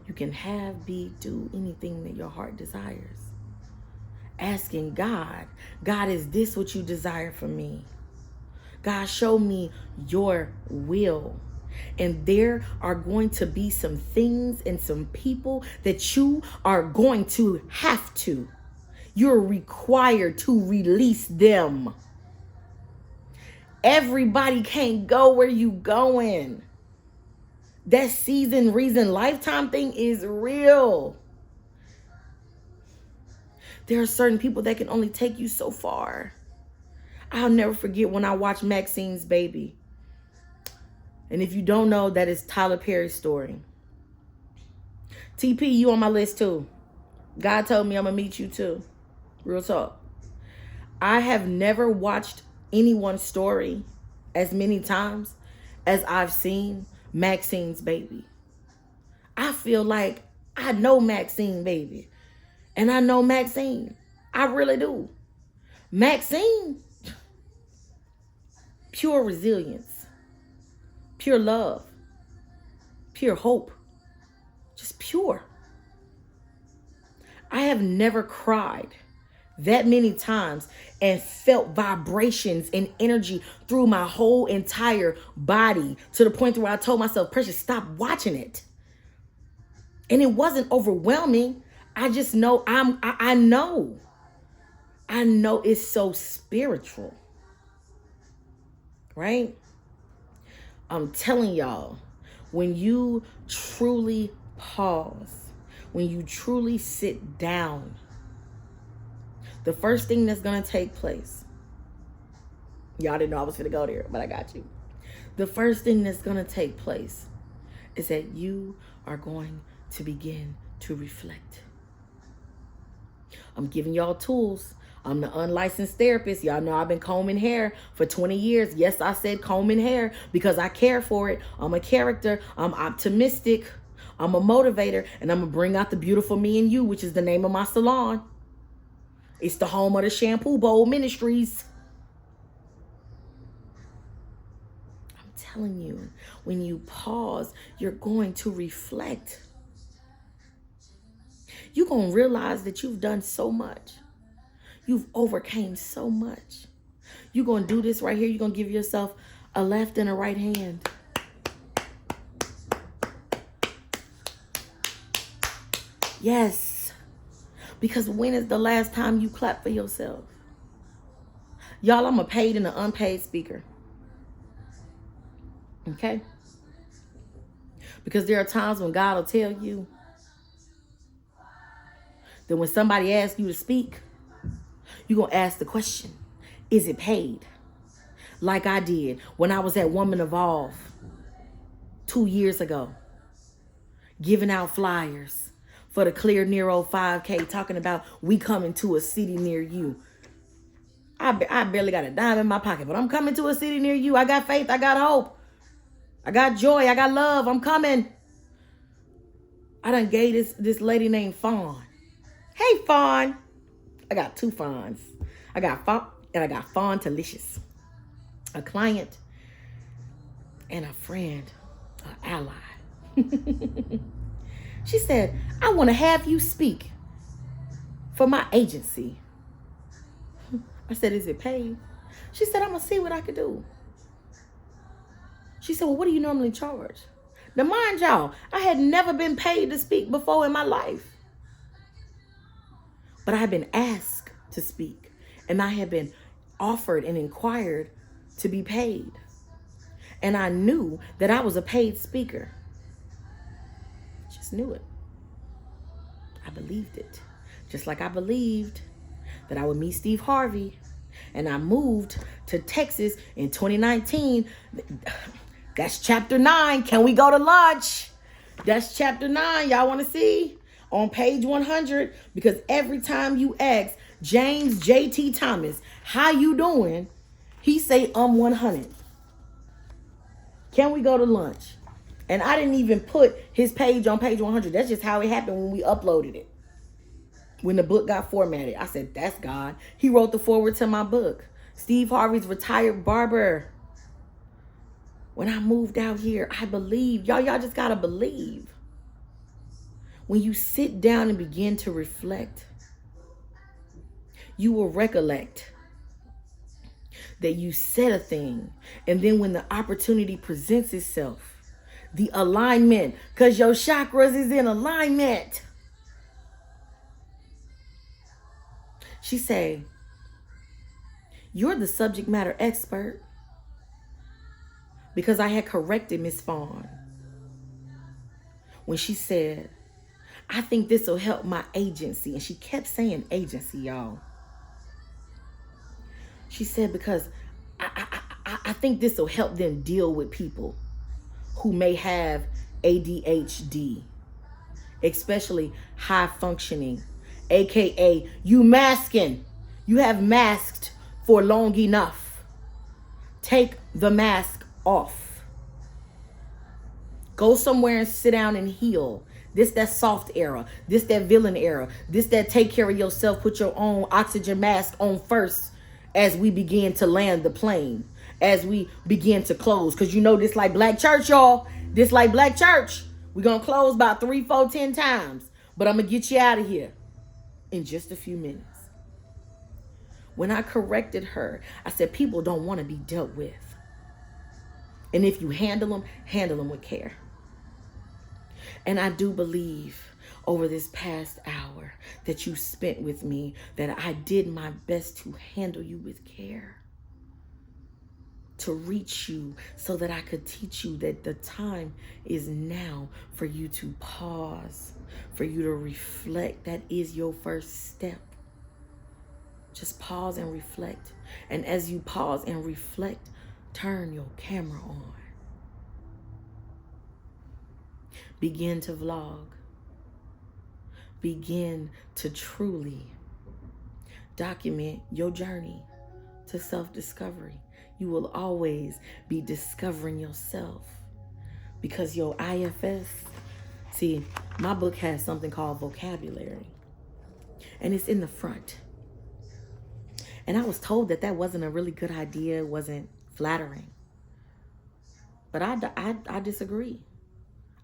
You can have, be, do anything that your heart desires. Asking God, God, is this what you desire from me? God, show me your will. And there are going to be some things and some people that you are going to have to. You're required to release them. Everybody can't go where you going. That season, reason, lifetime thing is real. There are certain people that can only take you so far. I'll never forget when I watched Maxine's Baby. And if you don't know, that is Tyler Perry's story. TP, you on my list too. God told me I'm going to meet you too. Real talk. I have never watched anyone's story as many times as I've seen Maxine's Baby. I feel like I know Maxine Baby. And I know Maxine. I really do. Maxine, pure resilience, pure love, pure hope, just pure. I have never cried that many times and felt vibrations and energy through my whole entire body to the point where I told myself, Precious, stop watching it. And it wasn't overwhelming. I just know I know it's so spiritual, right? I'm telling y'all, when you truly pause, when you truly sit down, the first thing that's going to take place, y'all didn't know I was going to go there, but I got you. The first thing that's going to take place is that you are going to begin to reflect. I'm giving y'all tools. I'm the unlicensed therapist. Y'all know I've been combing hair for 20 years. Yes, I said combing hair because I care for it. I'm a character. I'm optimistic. I'm a motivator. And I'm going to bring out the beautiful me and you, which is the name of my salon. It's the home of the Shampoo Bowl Ministries. I'm telling you, when you pause, you're going to reflect. You're going to realize that you've done so much. You've overcame so much. You're going to do this right here. You're going to give yourself a left and a right hand. Yes. Because when is the last time you clap for yourself? Y'all, I'm a paid and an unpaid speaker. Okay? Because there are times when God will tell you that when somebody asks you to speak, you're going to ask the question, is it paid? Like I did when I was at Woman Evolve 2 years ago, giving out flyers for the Clear Nero 5K, talking about we coming to a city near you. I barely got a dime in my pocket, but I'm coming to a city near you. I got faith. I got hope. I got joy. I got love. I'm coming. I done gave this lady named Fawn. Hey, Fawn. I got two Fawns. I got Fawn and I got Fawn Delicious. A client and a friend, an ally. She said, I want to have you speak for my agency. I said, is it paid? She said, I'm going to see what I can do. She said, well, what do you normally charge? Now, mind y'all, I had never been paid to speak before in my life. But I had been asked to speak. And I had been offered and inquired to be paid. And I knew that I was a paid speaker. Just knew it. I believed it. Just like I believed that I would meet Steve Harvey. And I moved to Texas in 2019. That's chapter 9. Can we go to lunch? That's chapter 9. Y'all want to see? On page 100. Because every time you ask James J.T. Thomas, how you doing? He say, 100. Can we go to lunch? And I didn't even put his page on page 100. That's just how it happened when we uploaded it. When the book got formatted, I said, that's God. He wrote the foreword to my book. Steve Harvey's retired barber. When I moved out here, I believed. Y'all just got to believe. When you sit down and begin to reflect, you will recollect that you said a thing. And then when the opportunity presents itself, the alignment, because your chakras is in alignment. She say, you're the subject matter expert. Because I had corrected Miss Fawn when she said, I think this will help my agency. And she kept saying agency, y'all. She said, because I think this will help them deal with people who may have ADHD, especially high functioning, AKA you masking. You have masked for long enough. Take the mask off. Go somewhere and sit down and heal. This that soft era. This that villain era. This that take care of yourself. Put your own oxygen mask on first as we begin to land the plane. As we begin to close. Because you know this like black church, y'all. This like black church. We're going to close about 3, 4, 10 times. But I'm going to get you out of here in just a few minutes. When I corrected her, I said people don't want to be dealt with. And if you handle them with care. And I do believe over this past hour that you spent with me that I did my best to handle you with care. To reach you so that I could teach you that the time is now for you to pause, for you to reflect. That is your first step. Just pause and reflect. And as you pause and reflect, turn your camera on. Begin to vlog. Begin to truly document your journey to self-discovery. You will always be discovering yourself because your IFS, see, my book has something called vocabulary and it's in the front. And I was told that wasn't a really good idea. It wasn't flattering. But I disagree.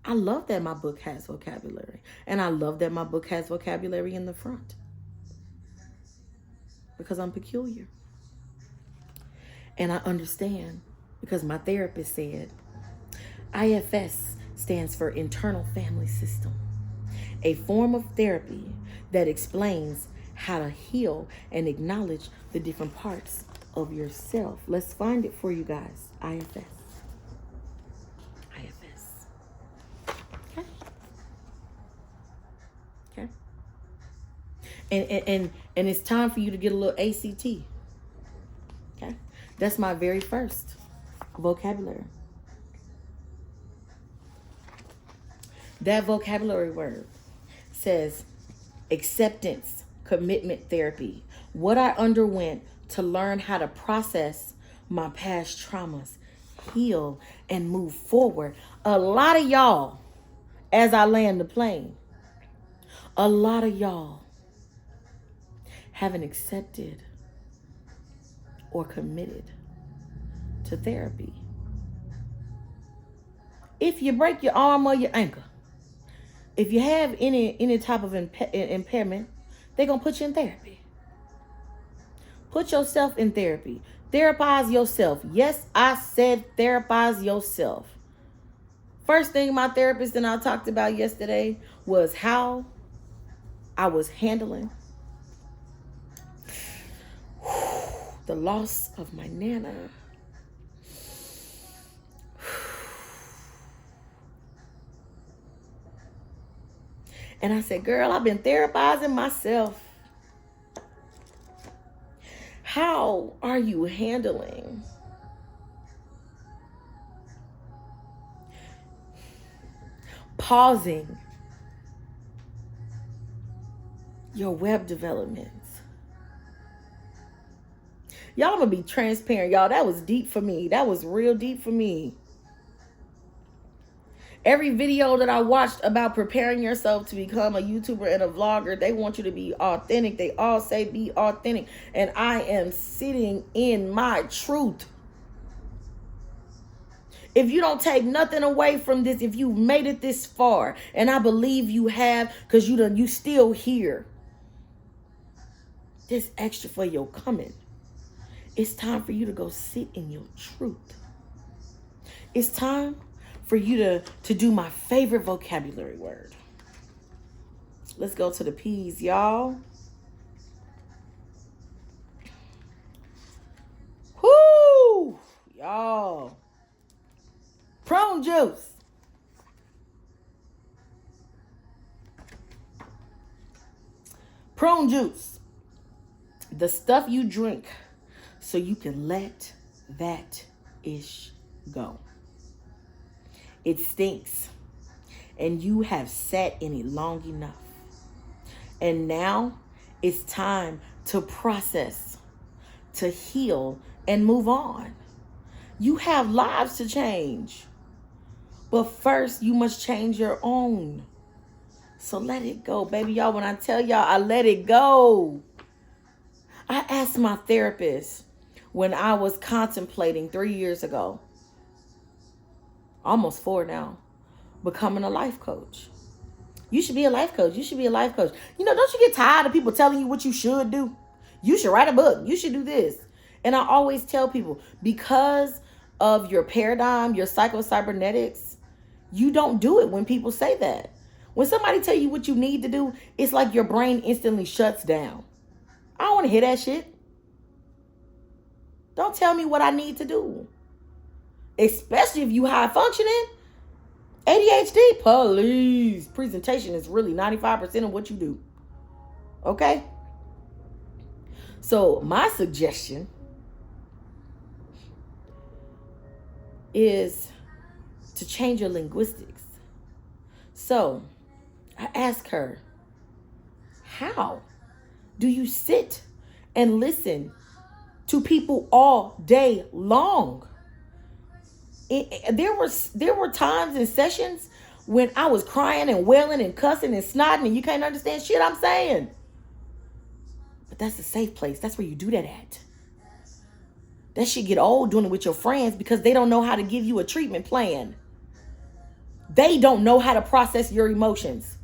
I love that my book has vocabulary. And I love that my book has vocabulary in the front. Because I'm peculiar. And I understand because my therapist said IFS stands for Internal Family System, a form of therapy that explains how to heal and acknowledge the different parts of yourself. Let's find it for you guys. IFS. Okay. Okay. And it's time for you to get a little ACT. Okay. That's my very first vocabulary. That vocabulary word says acceptance, commitment therapy. What I underwent to learn how to process my past traumas, heal, and move forward. A lot of y'all, as I land the plane, a lot of y'all haven't accepted or committed to therapy. If you break your arm or your ankle, if you have any type of impairment, they're going to put you in therapy. Put yourself in therapy. Therapize yourself. Yes, I said therapize yourself. First thing my therapist and I talked about yesterday was how I was handling the loss of my Nana. And I said, girl, I've been therapizing myself. How are you handling pausing your web developments? Y'all, I'm gonna be transparent, y'all. That was deep for me. That was real deep for me. Every video that I watched about preparing yourself to become a YouTuber and a vlogger, they want you to be authentic. They all say be authentic. And I am sitting in my truth. If you don't take nothing away from this, if you've made it this far, and I believe you have, because you still here, this extra for your coming. It's time for you to go sit in your truth. It's time for you to do my favorite vocabulary word. Let's go to the P's, y'all. Whoo! Y'all. Prune juice. Prune juice. The stuff you drink so you can let that ish go. It stinks, and you have sat in it long enough. And now it's time to process, to heal, and move on. You have lives to change, but first you must change your own. So let it go, baby. Y'all, when I tell y'all I let it go, I asked my therapist when I was contemplating 3 years ago, almost 4 now, becoming a life coach. You should be a life coach. You should be a life coach. You know, don't you get tired of people telling you what you should do? You should write a book. You should do this. And I always tell people, because of your paradigm, your psycho-cybernetics, you don't do it when people say that. When somebody tell you what you need to do, it's like your brain instantly shuts down. I don't want to hear that shit. Don't tell me what I need to do. Especially if you high functioning. ADHD, please. Presentation is really 95% of what you do. Okay? So my suggestion is to change your linguistics. So I asked her, how do you sit and listen to people all day long? There were times and sessions when I was crying and wailing and cussing and snotting and you can't understand shit I'm saying. But that's a safe place. That's where you do that at. That shit get old doing it with your friends because they don't know how to give you a treatment plan. They don't know how to process your emotions.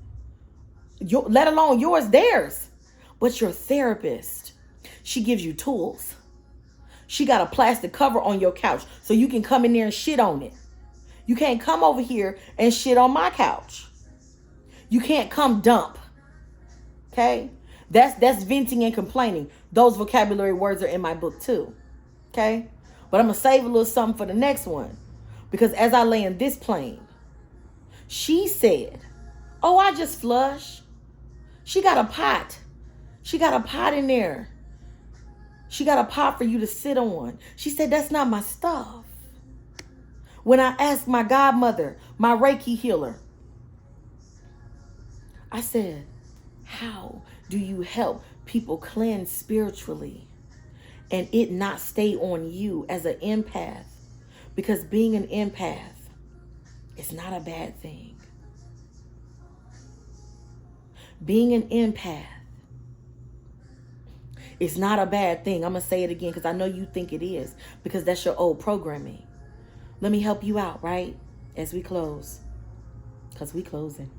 Let alone yours, theirs. But your therapist, she gives you tools. She got a plastic cover on your couch so you can come in there and shit on it. You can't come over here and shit on my couch. You can't come dump. Okay? That's venting and complaining. Those vocabulary words are in my book too. Okay? But I'm going to save a little something for the next one. Because as I lay in this plane, she said, oh, I just flush. She got a pot. She got a pot in there. She got a pot for you to sit on. She said, that's not my stuff. When I asked my godmother, my Reiki healer, I said, how do you help people cleanse spiritually and it not stay on you as an empath? Because being an empath is not a bad thing. Being an empath is not a bad thing. I'm going to say it again because I know you think it is, because that's your old programming. Let me help you out, right? As we close. Because we closing.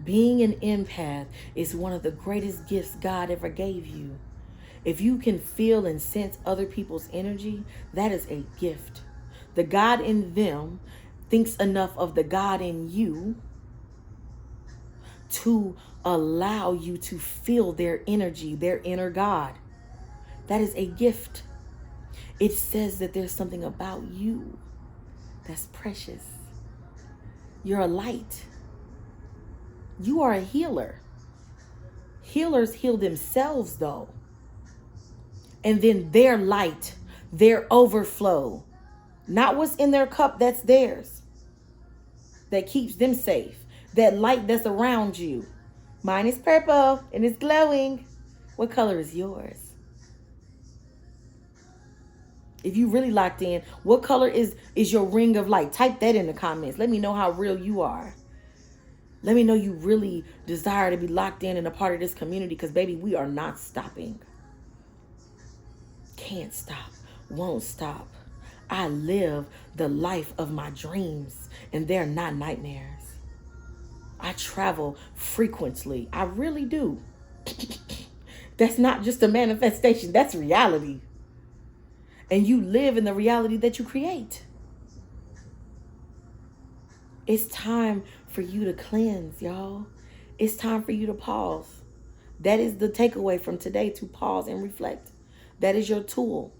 Being an empath is one of the greatest gifts God ever gave you. If you can feel and sense other people's energy, that is a gift. The God in them thinks enough of the God in you to allow you to feel their energy, their inner God. That is a gift. It says that there's something about you that's precious. You're a light. You are a healer. Healers heal themselves, though. And then their light, their overflow, not what's in their cup that's theirs, that keeps them safe. That light that's around you. Mine is purple and it's glowing. What color is yours? If you really locked in, what color is your ring of light? Type that in the comments. Let me know how real you are. Let me know you really desire to be locked in and a part of this community, because baby, we are not stopping. Can't stop, won't stop. I live the life of my dreams, and they're not nightmares. I travel frequently. I really do. That's not just a manifestation, that's reality. And you live in the reality that you create. It's time for you to cleanse, y'all. It's time for you to pause. That is the takeaway from today, to pause and reflect. That is your tool.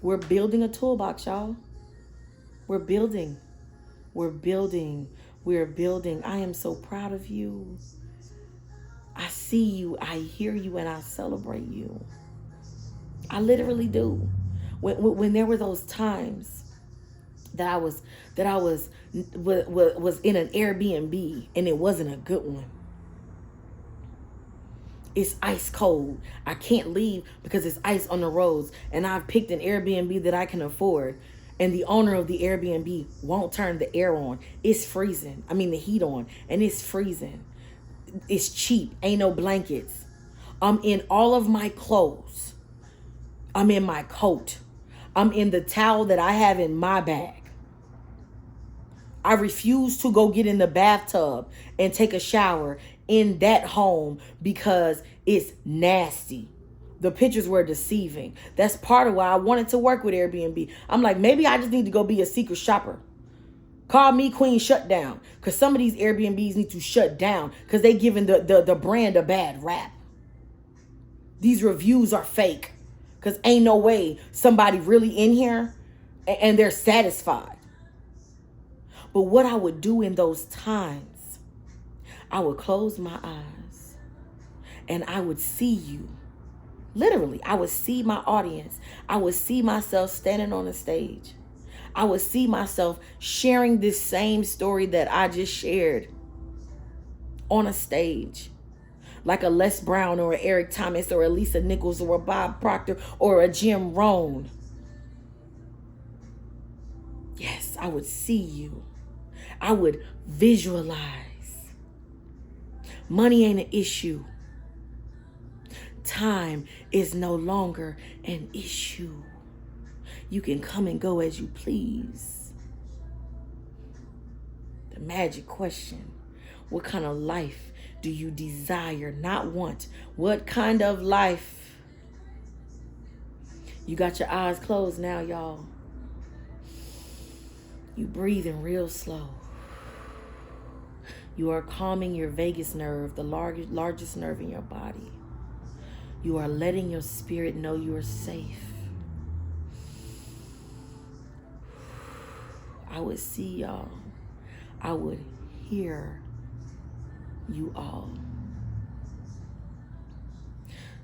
We're building a toolbox, y'all. We're building. We're building. We're building. I am so proud of you. I see you, I hear you, and I celebrate you. I literally do. When there were those times that I was in an Airbnb and it wasn't a good one. It's ice cold. I can't leave because it's ice on the roads, and I've picked an Airbnb that I can afford, and the owner of the Airbnb won't turn the air on. It's freezing. I mean the heat on, and it's freezing. It's cheap. Ain't no blankets. I'm in all of my clothes. I'm in my coat. I'm in the towel that I have in my bag. I refuse to go get in the bathtub and take a shower in that home because it's nasty. The pictures were deceiving. That's part of why I wanted to work with Airbnb. I'm like, maybe I just need to go be a secret shopper. Call me Queen Shutdown, because some of these Airbnbs need to shut down because they giving the brand a bad rap. These reviews are fake, because ain't no way somebody really in here and they're satisfied. But what I would do in those times, I would close my eyes and I would see you. Literally, I would see my audience. I would see myself standing on a stage. I would see myself sharing this same story that I just shared on a stage. Like a Les Brown or an Eric Thomas or a Lisa Nichols or a Bob Proctor or a Jim Rohn. Yes, I would see you. I would visualize. Money ain't an issue. Time is no longer an issue. You can come and go as you please. The magic question: what kind of life do you desire, not want? What kind of life? You got your eyes closed now, y'all. You breathing real slow. You are calming your vagus nerve, the largest nerve in your body. You are letting your spirit know you are safe. I would see y'all. I would hear you all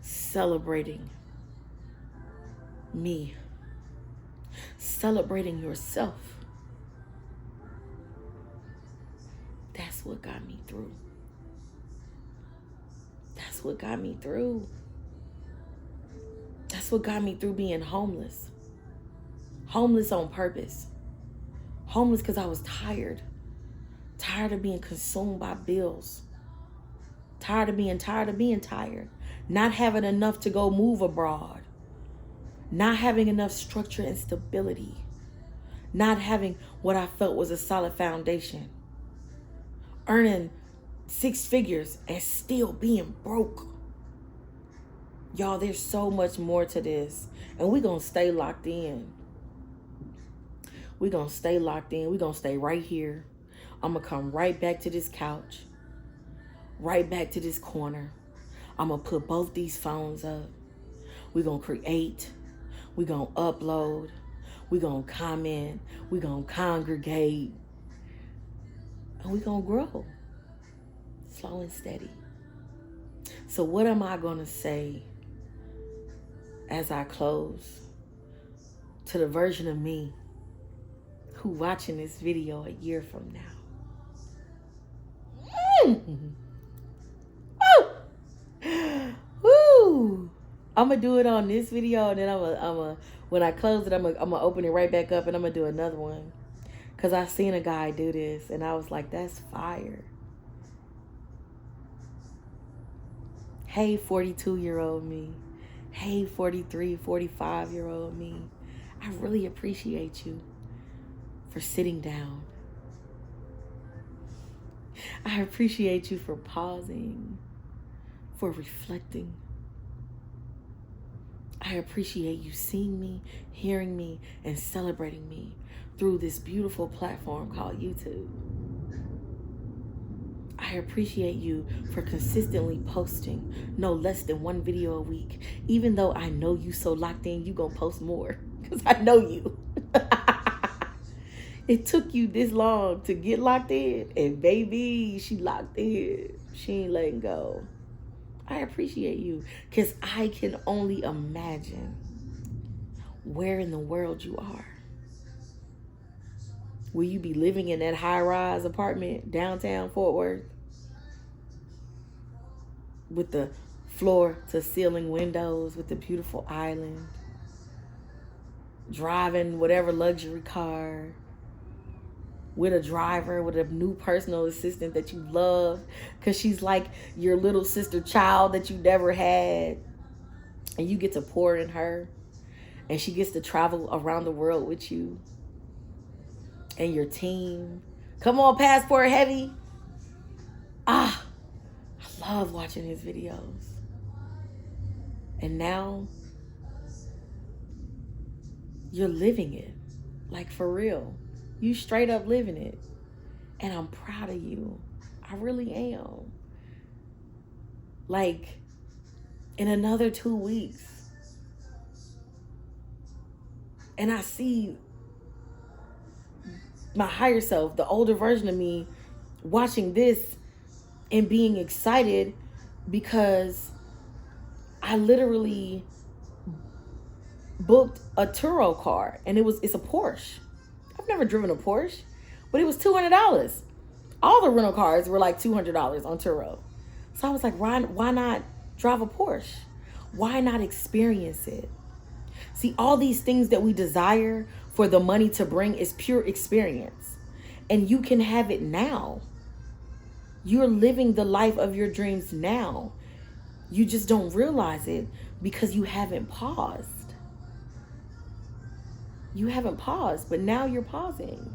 celebrating me, celebrating yourself. That's what got me through. That's what got me through. That's what got me through being homeless. Homeless on purpose. Homeless because I was tired. Tired of being consumed by bills. Tired of being tired. Not having enough to go move abroad. Not having enough structure and stability. Not having what I felt was a solid foundation. Earning 6 figures and still being broke. Y'all, there's so much more to this. And we're going to stay locked in. We're going to stay locked in. We're going to stay right here. I'm going to come right back to this couch. Right back to this corner. I'm going to put both these phones up. We're going to create. We're going to upload. We're going to comment. We're going to congregate. And we're going to grow. Slow and steady. So what am I going to say as I close, to the version of me who watching this video a year from now. Woo! I'm gonna do it on this video, and then I'm when I close it, I'm gonna open it right back up, and I'm gonna do another one. Cause I seen a guy do this, and I was like, that's fire. Hey, 42-year-old me. Hey, 43, 45-year-old me. I really appreciate you for sitting down. I appreciate you for pausing, for reflecting. I appreciate you seeing me, hearing me, and celebrating me through this beautiful platform called YouTube. I appreciate you for consistently posting no less than one video a week. Even though I know you so locked in, you gonna post more because I know you. It took you this long to get locked in, and baby, she locked in. She ain't letting go. I appreciate you because I can only imagine where in the world you are. Will you be living in that high-rise apartment downtown Fort Worth with the floor-to-ceiling windows with the beautiful island, driving whatever luxury car, with a driver, with a new personal assistant that you love because she's like your little sister child that you never had, and you get to pour in her, and she gets to travel around the world with you and your team. Come on, Passport Heavy. I love watching his videos. And now you're living it, like for real. You straight up living it. And I'm proud of you. I really am. Like, in another 2 weeks, and I see my higher self, the older version of me, watching this and being excited because I literally booked a Turo car, and it's a Porsche. I've never driven a Porsche, but it was $200. All the rental cars were like $200 on Turo. So I was like, why not drive a Porsche? Why not experience it? See, all these things that we desire for the money to bring is pure experience. And you can have it now. You're living the life of your dreams now. You just don't realize it because you haven't paused. You haven't paused, but now you're pausing.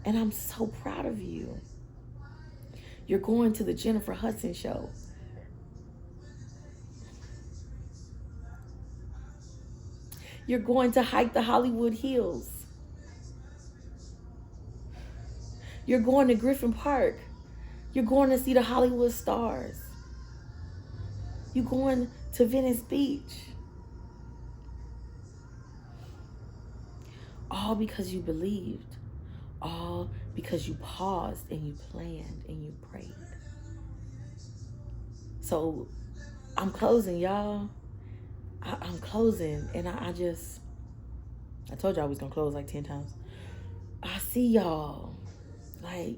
And I'm so proud of you. You're going to the Jennifer Hudson show. You're going to hike the Hollywood Hills. You're going to Griffin Park. You're going to see the Hollywood stars. You're going to Venice Beach. All because you believed. All because you paused and you planned and you prayed. So I'm closing, y'all. I'm closing, and I told y'all I was gonna close like 10 times. I see y'all. Like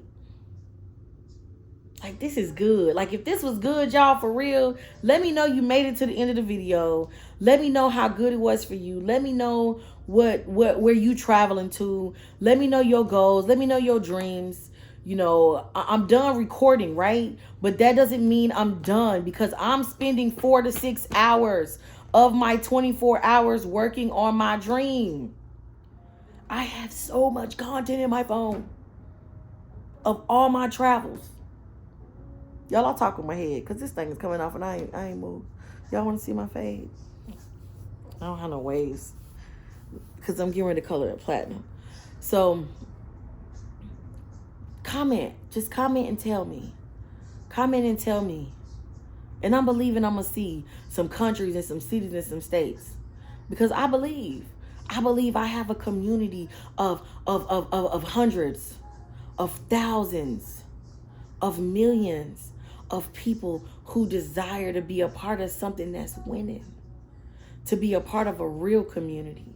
this is good. Like, if this was good, y'all, for real, let me know you made it to the end of the video. Let me know how good it was for you. Let me know where you traveling to. Let me know your goals. Let me know your dreams. You know, I'm done recording, right? But that doesn't mean I'm done, because I'm spending 4 to 6 hours of my 24 hours working on my dream. I have so much content in my phone of all my travels. Y'all, I'll talk with my head because this thing is coming off and I ain't moved. Y'all want to see my fade? I don't have no waves because I'm getting ready to color it platinum. So comment. Just comment and tell me. Comment and tell me. And I'm believing I'm going to see some countries and some cities and some states. Because I believe I have a community of hundreds, of thousands, of millions of people who desire to be a part of something that's winning. to be a part of a real community,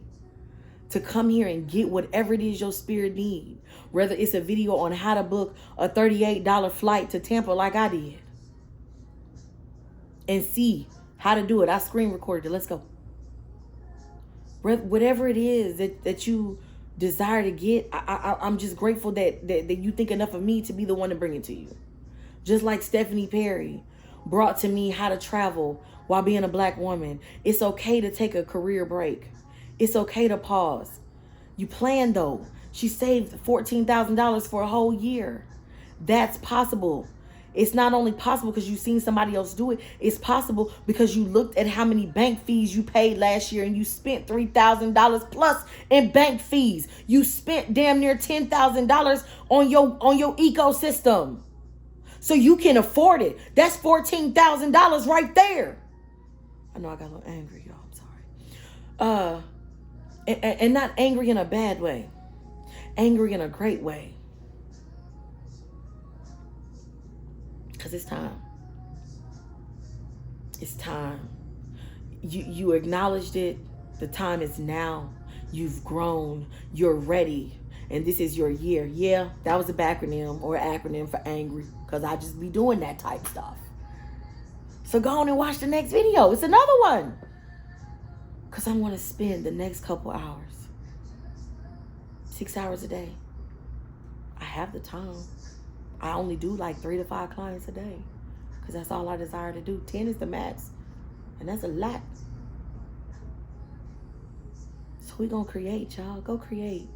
to come here and get whatever it is your spirit need. Whether it's a video on how to book a $38 flight to Tampa like I did. And see how to do it. I screen recorded it. Let's go. Whatever it is that you desire to get, I'm just grateful that you think enough of me to be the one to bring it to you. Just like Stephanie Perry brought to me how to travel while being a Black woman. It's okay to take a career break. It's okay to pause. You plan though. She saved $14,000 for a whole year. That's possible. It's not only possible because you've seen somebody else do it. It's possible because you looked at how many bank fees you paid last year and you spent $3,000 plus in bank fees. You spent damn near $10,000 on your ecosystem. So you can afford it. That's $14,000 right there. I know I got a little angry, y'all. I'm sorry. And not angry in a bad way. Angry in a great way. Because it's time. It's time. You acknowledged it. The time is now. You've grown. You're ready. And this is your year. Yeah, that was a backronym or acronym for angry. Because I just be doing that type stuff. So go on and watch the next video. It's another one. Because I want to spend the next couple hours. 6 hours a day. I have the time. I only do like 3 to 5 clients a day. Because that's all I desire to do. 10 is the max. And that's a lot. So we going to create, y'all. Go create.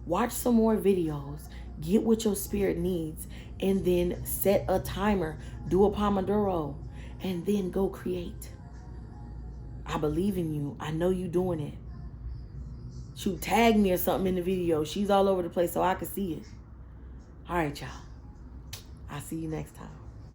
Watch some more videos. Get what your spirit needs. And then set a timer. Do a Pomodoro. And then go create. I believe in you. I know you doing it. Shoot, tag me or something in the video. She's all over the place so I can see it. All right, y'all. I'll see you next time.